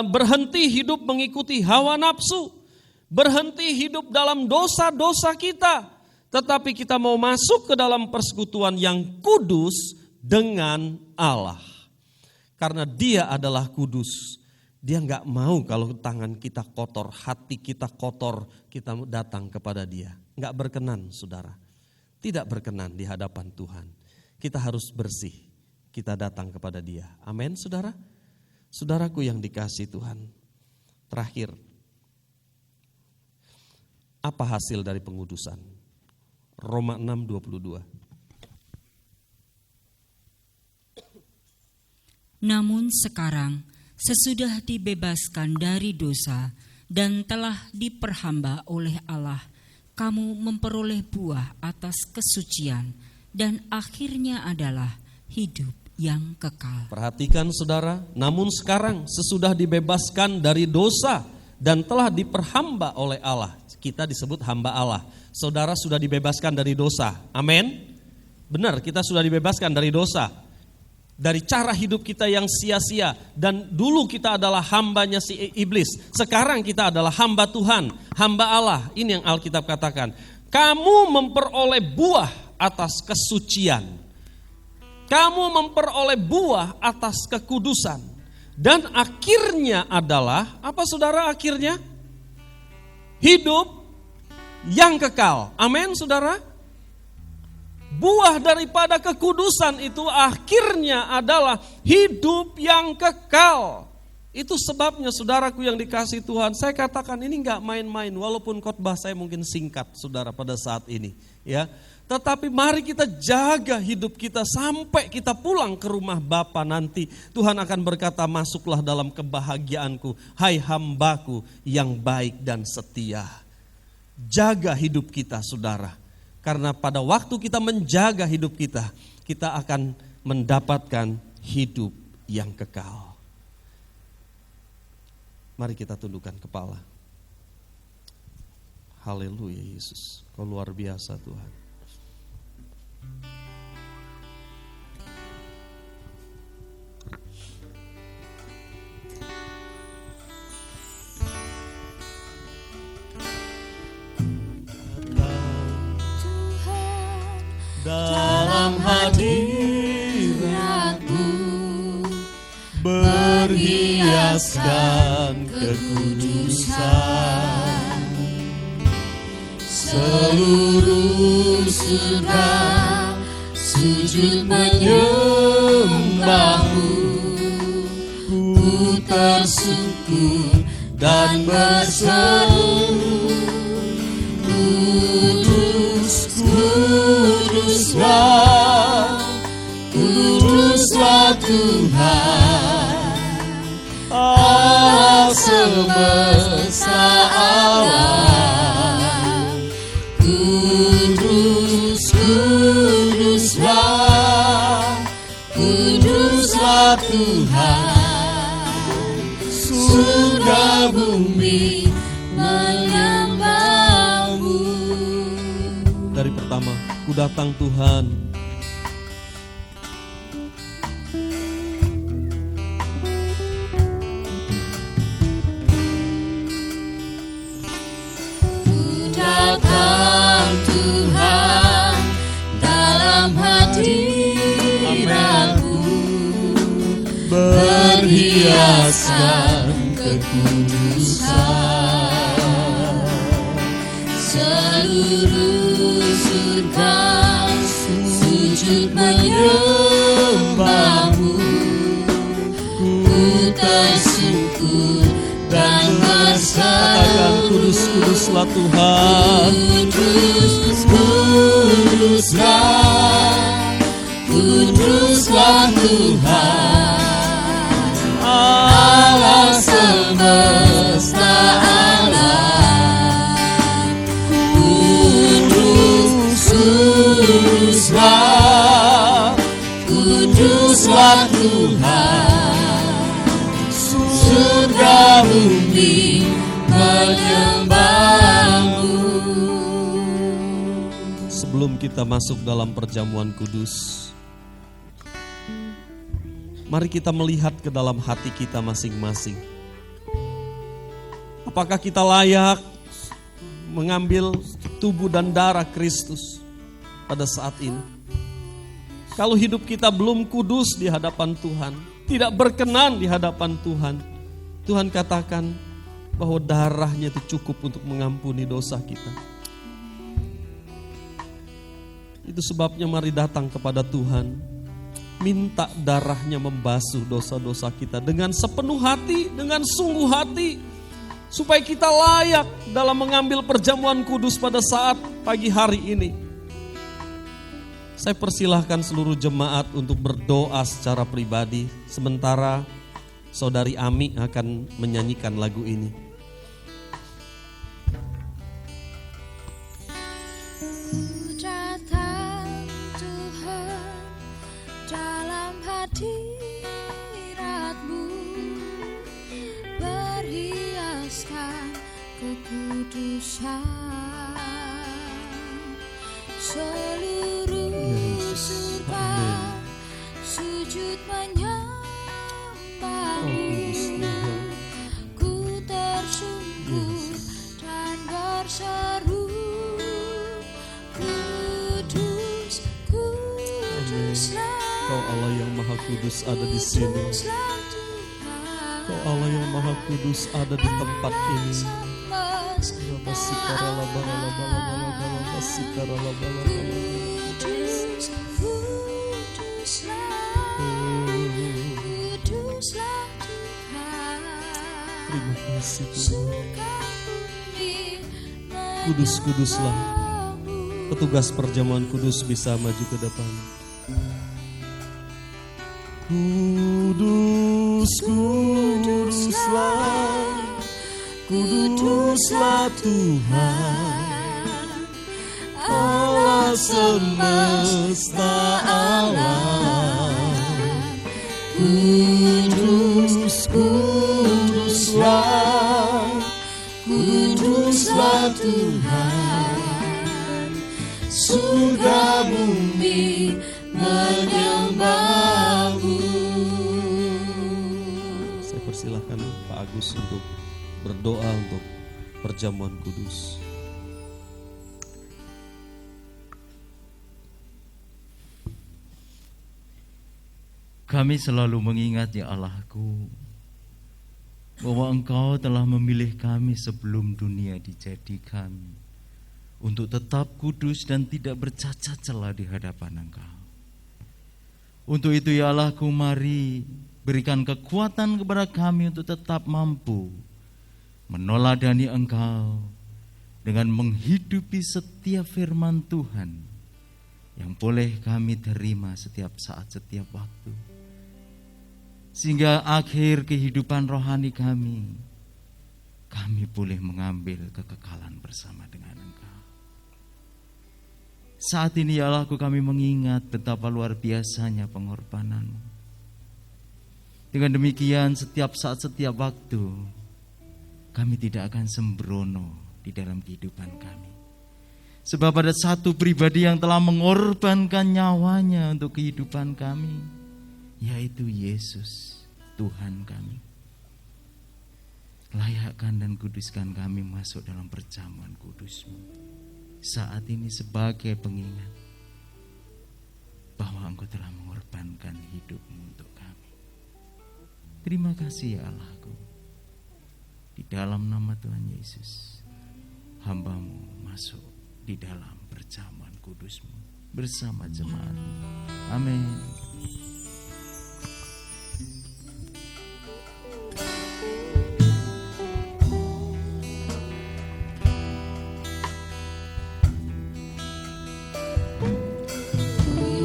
berhenti hidup mengikuti hawa nafsu, berhenti hidup dalam dosa-dosa kita, tetapi kita mau masuk ke dalam persekutuan yang kudus dengan Allah. Karena Dia adalah kudus. Dia enggak mau kalau tangan kita kotor, hati kita kotor, kita datang kepada Dia. Enggak berkenan, saudara. Tidak berkenan di hadapan Tuhan. Kita harus bersih, kita datang kepada Dia. Amin, saudara. Saudaraku yang dikasihi Tuhan. Terakhir, apa hasil dari pengudusan? Roma 6:22. Namun sekarang, sesudah dibebaskan dari dosa dan telah diperhamba oleh Allah, kamu memperoleh buah atas kesucian dan akhirnya adalah hidup yang kekal. Perhatikan, saudara, namun sekarang sesudah dibebaskan dari dosa dan telah diperhamba oleh Allah. Kita disebut hamba Allah. Saudara sudah dibebaskan dari dosa. Amin. Benar, kita sudah dibebaskan dari dosa. Dari cara hidup kita yang sia-sia. Dan dulu kita adalah hambanya si iblis. Sekarang kita adalah hamba Tuhan, hamba Allah. Ini yang Alkitab katakan. Kamu memperoleh buah atas kesucian. Kamu memperoleh buah atas kekudusan. Dan akhirnya adalah, apa saudara akhirnya? Hidup yang kekal. Amin, saudara. Buah daripada kekudusan itu akhirnya adalah hidup yang kekal. Itu sebabnya, saudaraku yang dikasihi Tuhan, saya katakan ini enggak main-main, walaupun khotbah saya mungkin singkat, saudara, pada saat ini, ya. Tetapi mari kita jaga hidup kita sampai kita pulang ke rumah Bapa nanti. Tuhan akan berkata, masuklah dalam kebahagiaanku, hai hambaku yang baik dan setia. Jaga hidup kita, saudara. Karena pada waktu kita menjaga hidup kita, kita akan mendapatkan hidup yang kekal. Mari kita tundukkan kepala. Haleluya Yesus, Kau luar biasa Tuhan. Dalam hadirat-Mu berhiaskan kekudusan, seluruh surga sujud menyembah-Mu. Ku tersungkur dan berseru, Kuduslah, Kuduslah Tuhan, Allah semesta alam. Kuduslah, Kuduslah Tuhan, surga bumi menyembah-Mu. Dari pertama, ku datang Tuhan. Ku datang Tuhan dalam hadirat-Mu, berhiaskan kekudusan, seluruh surga sujud menyembah-Mu. Ku tersungkur dan berseru, Kudus, kuduslah Tuhan. Kuduslah, Kuduslah Tuhan, Allah semesta alam. Kuduslah, Kuduslah Tuhan, surga bumi menyembah-Mu. Sebelum kita masuk dalam perjamuan kudus, mari kita melihat ke dalam hati kita masing-masing. Apakah kita layak mengambil tubuh dan darah Kristus pada saat ini? Kalau hidup kita belum kudus di hadapan Tuhan, tidak berkenan di hadapan Tuhan, Tuhan katakan bahwa darahnya itu cukup untuk mengampuni dosa kita. Itu sebabnya mari datang kepada Tuhan, minta darahnya membasuh dosa-dosa kita dengan sepenuh hati, dengan sungguh hati, supaya kita layak dalam mengambil perjamuan kudus pada saat pagi hari ini. Saya persilahkan seluruh jemaat untuk berdoa secara pribadi, sementara Saudari Ami akan menyanyikan lagu ini. Datang Tuhan dalam hadirat-Mu, berhiaskan kekudusan, seluruh surga sujud menyembah-Mu. Ku tersungkur dan berseru, Kudus, Kuduslah, Kau Allah yang Maha Kudus ada di sini. Kuduslah Tuhan, Kau Allah yang Maha Kudus ada di tempat ini. Kudus, Kuduslah, Kuduslah Tuhan, Terima kasih Tuhan. surga bumi Kudus, kuduslah. menyembah-Mu. Petugas perjamuan kudus bisa maju ke depan. Kudus, kuduslah, kuduslah Tuhan, Allah semesta alam. Kudus, kuduslah, kuduslah Tuhan. Surga bumi menyembah-Mu. Saya persilahkan Pak Agus untuk berdoa untuk perjamuan kudus. Kami selalu mengingat, ya Allahku, bahwa Engkau telah memilih kami sebelum dunia dijadikan untuk tetap kudus dan tidak bercacat celah di hadapan Engkau. Untuk itu, ya Allahku, mari berikan kekuatan kepada kami untuk tetap mampu meneladani Engkau dengan menghidupi setiap firman Tuhan yang boleh kami terima setiap saat, setiap waktu. Sehingga akhir kehidupan rohani kami boleh mengambil kekekalan bersama dengan Engkau. Saat ini, ya Allahku, kami mengingat betapa luar biasanya pengorbanan-Mu. Dengan demikian, setiap saat, setiap waktu, kami tidak akan sembrono di dalam kehidupan kami. Sebab ada satu pribadi yang telah mengorbankan nyawanya untuk kehidupan kami, yaitu Yesus, Tuhan kami. Layakkan dan kuduskan kami masuk dalam perjamuan kudus-Mu saat ini sebagai pengingat bahwa Engkau telah mengorbankan hidup-Mu untuk kami. Terima kasih, ya Allahku. Di dalam nama Tuhan Yesus, hamba-Mu masuk di dalam perjamuan kudus-Mu bersama jemaat-Mu. Amin.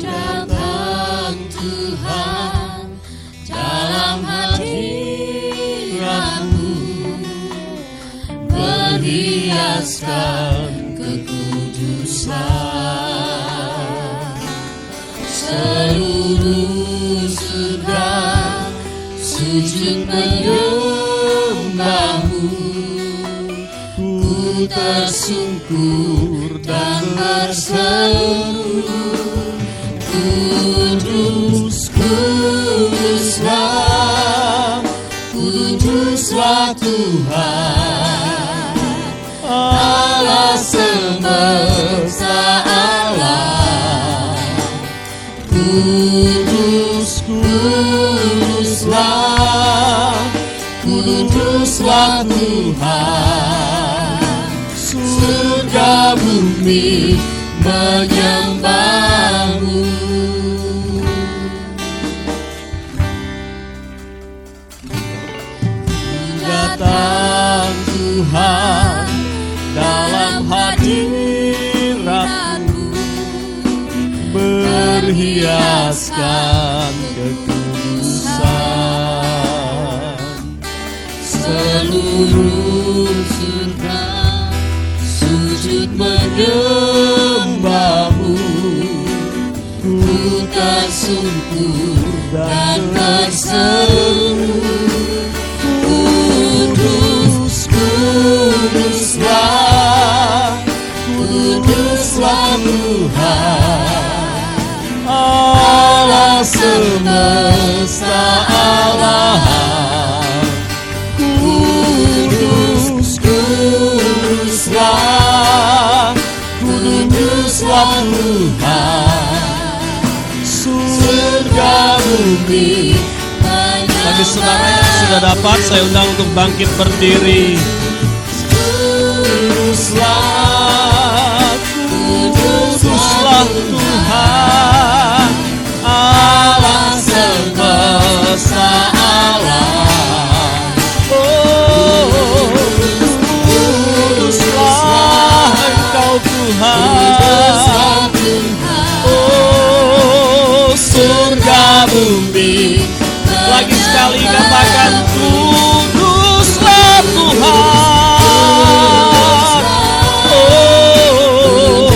Datang Tuhan dalam hadirat-Mu, berhiaskan kekudusan. Seluruh surga sujud menyembah-Mu. Ku tersungkur dan berseru, kudus, kuduslah, kuduslah Tuhan, Allah semesta alam. Kudus, kuduslah, kuduslah Tuhan, surga bumi menyembah-Mu. Datang Tuhan dalam hadirat-Mu, berhiaskan kekudusan. Seluruh surga sujud menyembah-Mu. Ku tersungkur dan berseru, kudus, kuduslah, kuduslah Tuhan, Allah semesta alam. Kudus, kuduslah, kuduslah Tuhan, surga bumi. Bagi saudara yang sudah dapat, saya undang untuk bangkit berdiri. Kuduslah, kuduslah Tuhan, Allah semesta alam. Oh, kuduslah Engkau Tuhan, oh surga bumi. Lagi sekali katakan, kuduslah Tuhan, oh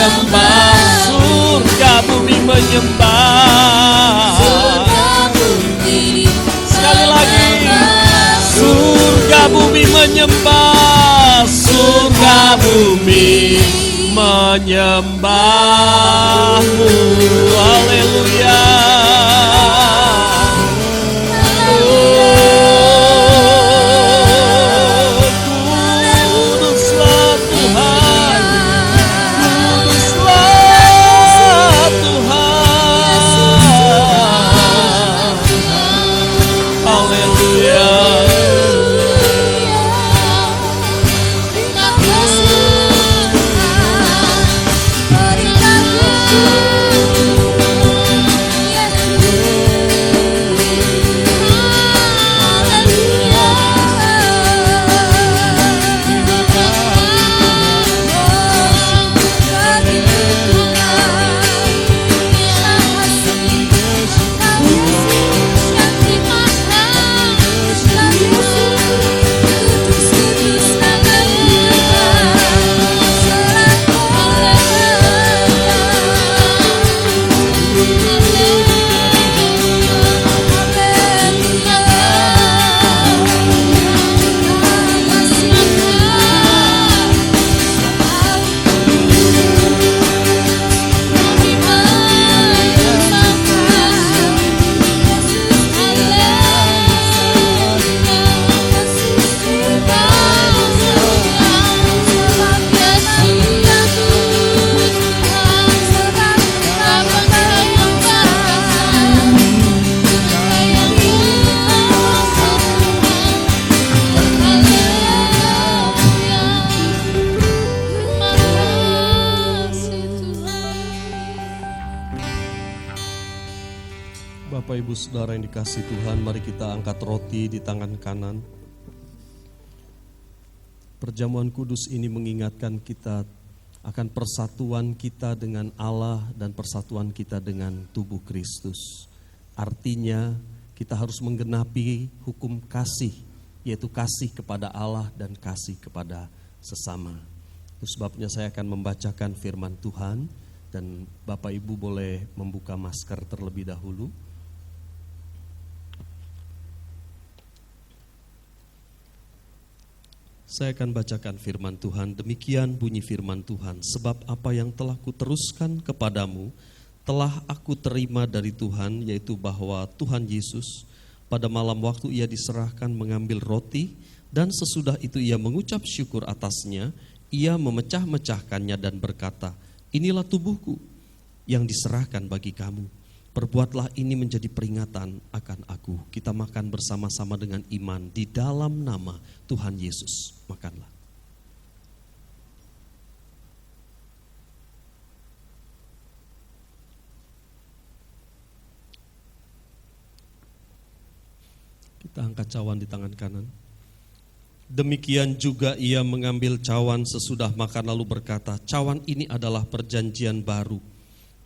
menyembah, surga bumi menyembah. Sekali lagi, surga bumi menyembah, surga bumi menyembahmu. Haleluya. Kuduslah Tuhan, kuduslah Tuhan. Haleluya. Bapak Ibu Saudara yang dikasihi Tuhan, mari kita angkat roti di tangan kanan. Perjamuan kudus ini mengingatkan kita akan persatuan kita dengan Allah dan persatuan kita dengan tubuh Kristus. Artinya kita harus menggenapi hukum kasih, yaitu kasih kepada Allah dan kasih kepada sesama. Itu sebabnya saya akan membacakan firman Tuhan dan Bapak Ibu boleh membuka masker terlebih dahulu. Saya akan bacakan firman Tuhan. Demikian bunyi firman Tuhan. Sebab apa yang telah kuteruskan kepadamu telah aku terima dari Tuhan, yaitu bahwa Tuhan Yesus pada malam waktu ia diserahkan mengambil roti, dan sesudah itu ia mengucap syukur atasnya, ia memecah-mecahkannya dan berkata, inilah tubuhku yang diserahkan bagi kamu. Perbuatlah ini menjadi peringatan akan aku. Kita makan bersama-sama dengan iman di dalam nama Tuhan Yesus. Makanlah. Kita angkat cawan di tangan kanan. Demikian juga ia mengambil cawan sesudah makan lalu berkata, cawan ini adalah perjanjian baru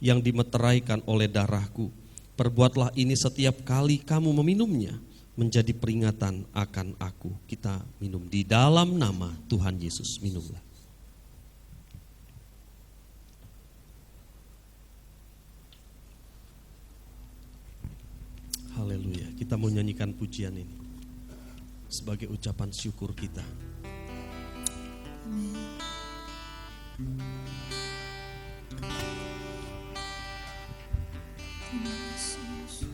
yang dimeteraikan oleh darahku. Perbuatlah ini setiap kali kamu meminumnya menjadi peringatan akan aku. Kita minum di dalam nama Tuhan Yesus. Minumlah. Haleluya. Kita mau nyanyikan pujian ini sebagai ucapan syukur kita. Amin. Terima kasih Yesus.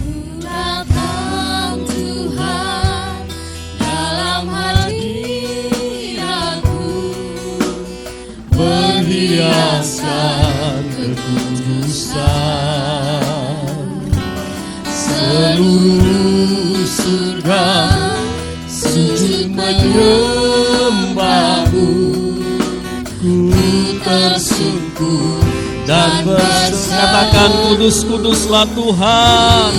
Urapan Tuhan dalam hati aku, berhiaskan kekudusan. Seluruh surga sujud menyembahmu. Ku tersungkur dan Katakan kudus-kuduslah Tuhan.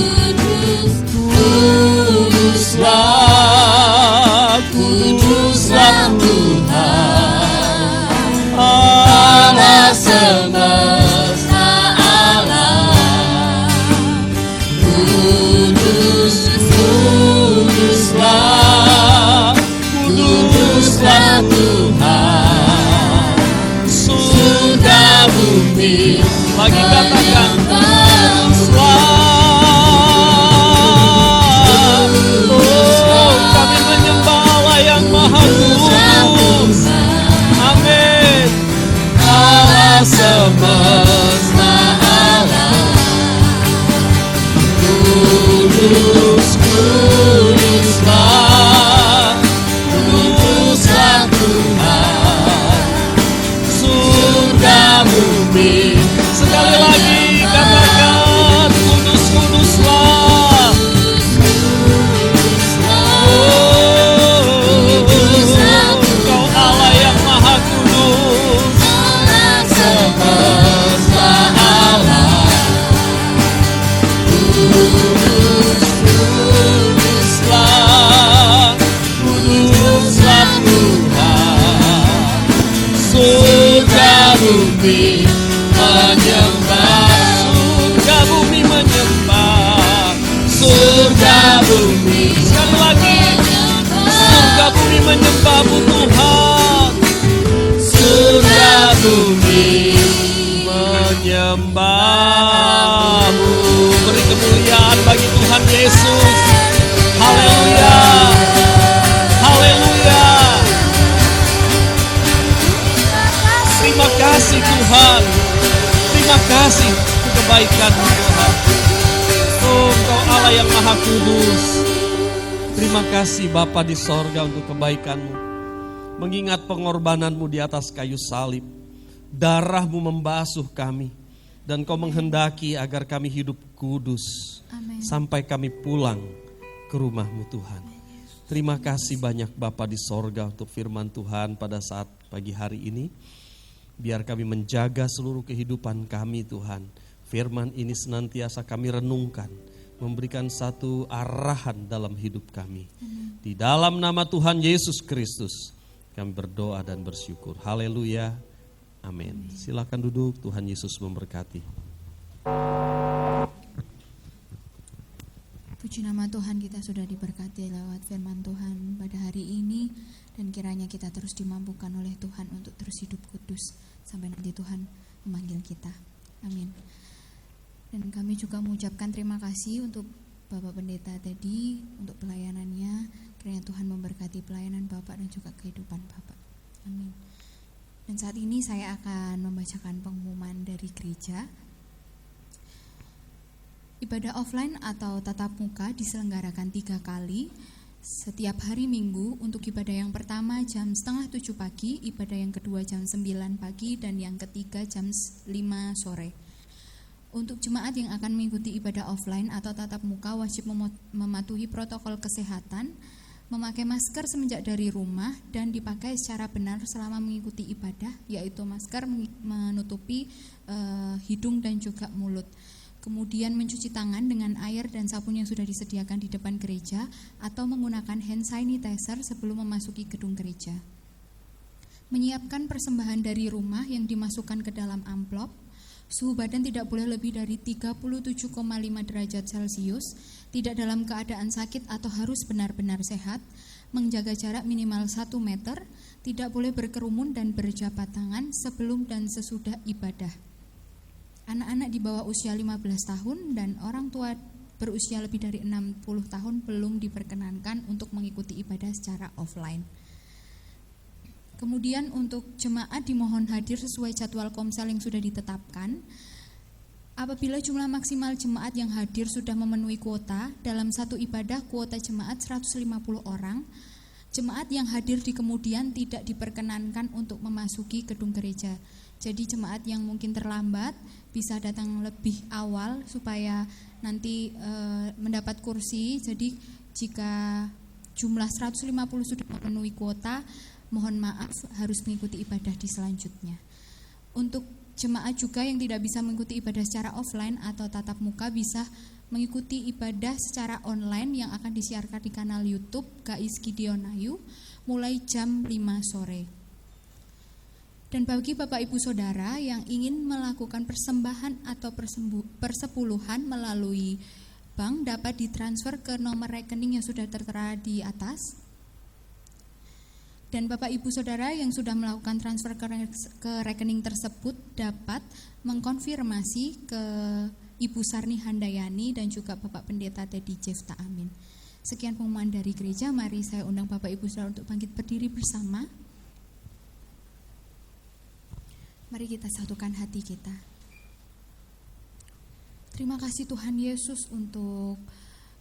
Kuduslah, kuduslah Tuhan, Allah semesta alam. Kudus, kuduslah, kuduslah kuduslah, kuduslah Tuhan. Surga bumi, Sekali lagi katakan, kudus, kuduslah. Engkau Allah yang maha kudus. Allah semesta alam. Kuduslah, kuduslah Tuhan. Surga bumi menyembah, Surga bumi menyembah. surga bumi Sekali lagi, surga bumi menyembahmu Tuhan. surga bumi. Menyembahmu. Beri kemuliaan bagi Tuhan Yesus. Haleluya. Haleluya. Terima kasih Tuhan. Terima kasih untuk kebaikan-Mu Tuhan. Oh, Engkau Allah yang maha kudus. Terima kasih Bapa di sorga untuk kebaikan-Mu. Mengingat pengorbanan-Mu di atas kayu salib. Darah-Mu membasuh kami. Dan Kau menghendaki agar kami hidup kudus. Amin. Sampai kami pulang ke rumah-Mu Tuhan. Terima kasih banyak Bapa di sorga untuk firman Tuhan pada saat pagi hari ini. Biar kami menjaga seluruh kehidupan kami Tuhan. Firman ini senantiasa kami renungkan. Memberikan satu arahan dalam hidup kami. Di dalam nama Tuhan Yesus Kristus kami berdoa dan bersyukur. Haleluya. Amin. Silakan duduk, Tuhan Yesus memberkati. Puji nama Tuhan, kita sudah diberkati lewat firman Tuhan pada hari ini. Dan kiranya kita terus dimampukan oleh Tuhan untuk terus hidup kudus sampai nanti Tuhan memanggil kita. Amin. Dan kami juga mengucapkan terima kasih untuk Bapak Pendeta tadi untuk pelayanannya. Kiranya Tuhan memberkati pelayanan Bapak dan juga kehidupan Bapak. Amin. Dan saat ini saya akan membacakan pengumuman dari gereja. Ibadah offline atau tatap muka diselenggarakan 3 kali setiap hari Minggu. Untuk ibadah yang pertama jam 6:30 pagi, ibadah yang kedua jam 9 pagi, dan yang ketiga jam 5 sore. Untuk jemaat yang akan mengikuti ibadah offline atau tatap muka wajib mematuhi protokol kesehatan, memakai masker semenjak dari rumah, dan dipakai secara benar selama mengikuti ibadah, yaitu masker menutupi hidung dan juga mulut. Kemudian mencuci tangan dengan air dan sabun yang sudah disediakan di depan gereja atau menggunakan hand sanitizer sebelum memasuki gedung gereja. Menyiapkan persembahan dari rumah yang dimasukkan ke dalam amplop. Suhu badan tidak boleh lebih dari 37,5 derajat Celcius, tidak dalam keadaan sakit atau harus benar-benar sehat, menjaga jarak minimal 1 meter, tidak boleh berkerumun dan berjabat tangan sebelum dan sesudah ibadah. Anak-anak di bawah usia 15 tahun dan orang tua berusia lebih dari 60 tahun belum diperkenankan untuk mengikuti ibadah secara offline. Kemudian untuk jemaat dimohon hadir sesuai jadwal komsel yang sudah ditetapkan. Apabila jumlah maksimal jemaat yang hadir sudah memenuhi kuota, dalam satu ibadah kuota jemaat 150 orang, jemaat yang hadir di kemudian tidak diperkenankan untuk memasuki gedung gereja. Jadi jemaat yang mungkin terlambat bisa datang lebih awal supaya nanti mendapat kursi. Jadi jika jumlah 150 sudah memenuhi kuota, mohon maaf harus mengikuti ibadah di selanjutnya. Untuk jemaat juga yang tidak bisa mengikuti ibadah secara offline atau tatap muka bisa mengikuti ibadah secara online yang akan disiarkan di kanal YouTube GAIS Gideon Ayu mulai jam 5 sore. Dan bagi Bapak Ibu Saudara yang ingin melakukan persembahan atau persepuluhan melalui bank dapat ditransfer ke nomor rekening yang sudah tertera di atas. Dan Bapak Ibu Saudara yang sudah melakukan transfer ke rekening tersebut dapat mengkonfirmasi ke Ibu Sarni Handayani dan juga Bapak Pendeta Teddy Jefta Amin. Sekian pengumuman dari gereja, mari saya undang Bapak Ibu Saudara untuk bangkit berdiri bersama. Mari kita satukan hati kita. Terima kasih Tuhan Yesus untuk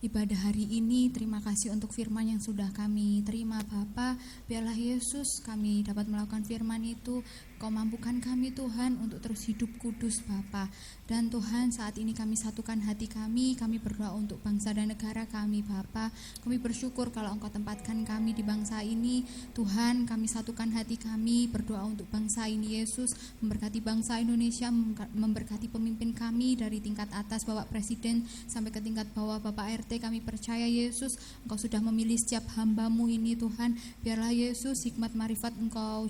ibadah hari ini. Terima kasih untuk firman yang sudah kami terima Bapa. Biarlah Yesus kami dapat melakukan firman itu. Kau mampukan kami Tuhan untuk terus hidup kudus Bapa. Dan Tuhan saat ini kami satukan hati kami berdoa untuk bangsa dan negara kami Bapa. Kami bersyukur kalau Engkau tempatkan kami di bangsa ini. Tuhan kami satukan hati kami berdoa untuk bangsa ini Yesus. Memberkati bangsa Indonesia, memberkati pemimpin kami dari tingkat atas Bapak Presiden sampai ke tingkat bawah Bapak RT. Kami percaya Yesus Engkau sudah memilih setiap hamba-Mu ini Tuhan. Biarlah Yesus hikmat marifat Engkau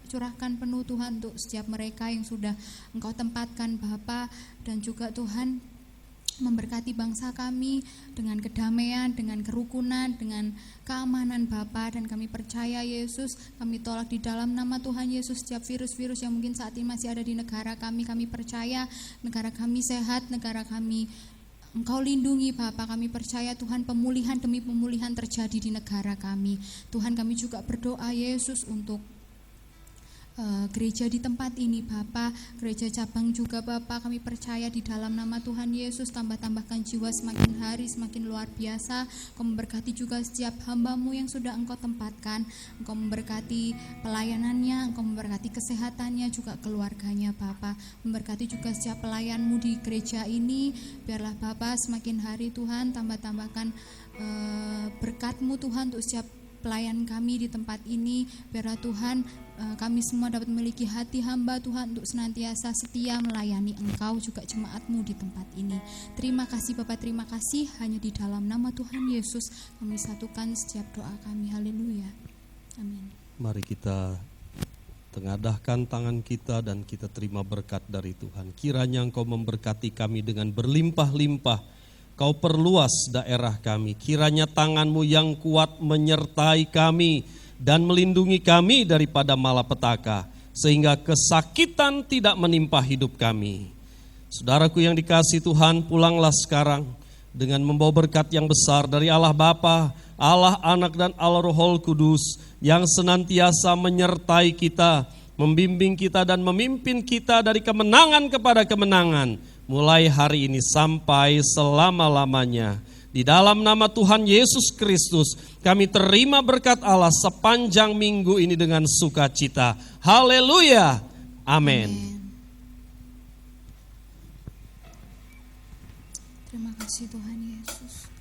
curahkan penuh Tuhan untuk setiap mereka yang sudah Engkau tempatkan Bapa. Dan juga Tuhan memberkati bangsa kami dengan kedamaian, dengan kerukunan, dengan keamanan Bapa. Dan kami percaya Yesus, kami tolak di dalam nama Tuhan Yesus setiap virus-virus yang mungkin saat ini masih ada di negara kami. Kami percaya negara kami sehat, negara kami Engkau lindungi Bapa. Kami percaya Tuhan pemulihan demi pemulihan terjadi di negara kami. Tuhan kami juga berdoa Yesus untuk gereja di tempat ini Bapa, gereja cabang juga Bapa. Kami percaya di dalam nama Tuhan Yesus tambahkan jiwa semakin hari semakin luar biasa. Engkau memberkati juga setiap hamba-Mu yang sudah Engkau tempatkan. Engkau memberkati pelayanannya, Engkau memberkati kesehatannya juga keluarganya Bapa. Memberkati juga setiap pelayan-Mu di gereja ini. Biarlah Bapa semakin hari Tuhan tambahkan berkat-Mu Tuhan untuk setiap pelayan kami di tempat ini. Biarlah Tuhan kami semua dapat memiliki hati hamba Tuhan untuk senantiasa setia melayani Engkau juga jemaat-Mu di tempat ini. Terima kasih Bapa, terima kasih. Hanya di dalam nama Tuhan Yesus kami satukan setiap doa kami. Haleluya. Amin. Mari kita tengadahkan tangan kita dan kita terima berkat dari Tuhan. Kiranya Engkau memberkati kami dengan berlimpah-limpah. Kau perluas daerah kami. Kiranya tangan-Mu yang kuat menyertai kami dan melindungi kami daripada malapetaka, sehingga kesakitan tidak menimpa hidup kami. Saudaraku yang dikasihi Tuhan, pulanglah sekarang dengan membawa berkat yang besar dari Allah Bapa, Allah Anak dan Allah Roh Kudus yang senantiasa menyertai kita, membimbing kita dan memimpin kita dari kemenangan kepada kemenangan, mulai hari ini sampai selama-lamanya. Di dalam nama Tuhan Yesus Kristus, kami terima berkat Allah sepanjang minggu ini dengan sukacita. Haleluya. Amin. Terima kasih Tuhan Yesus.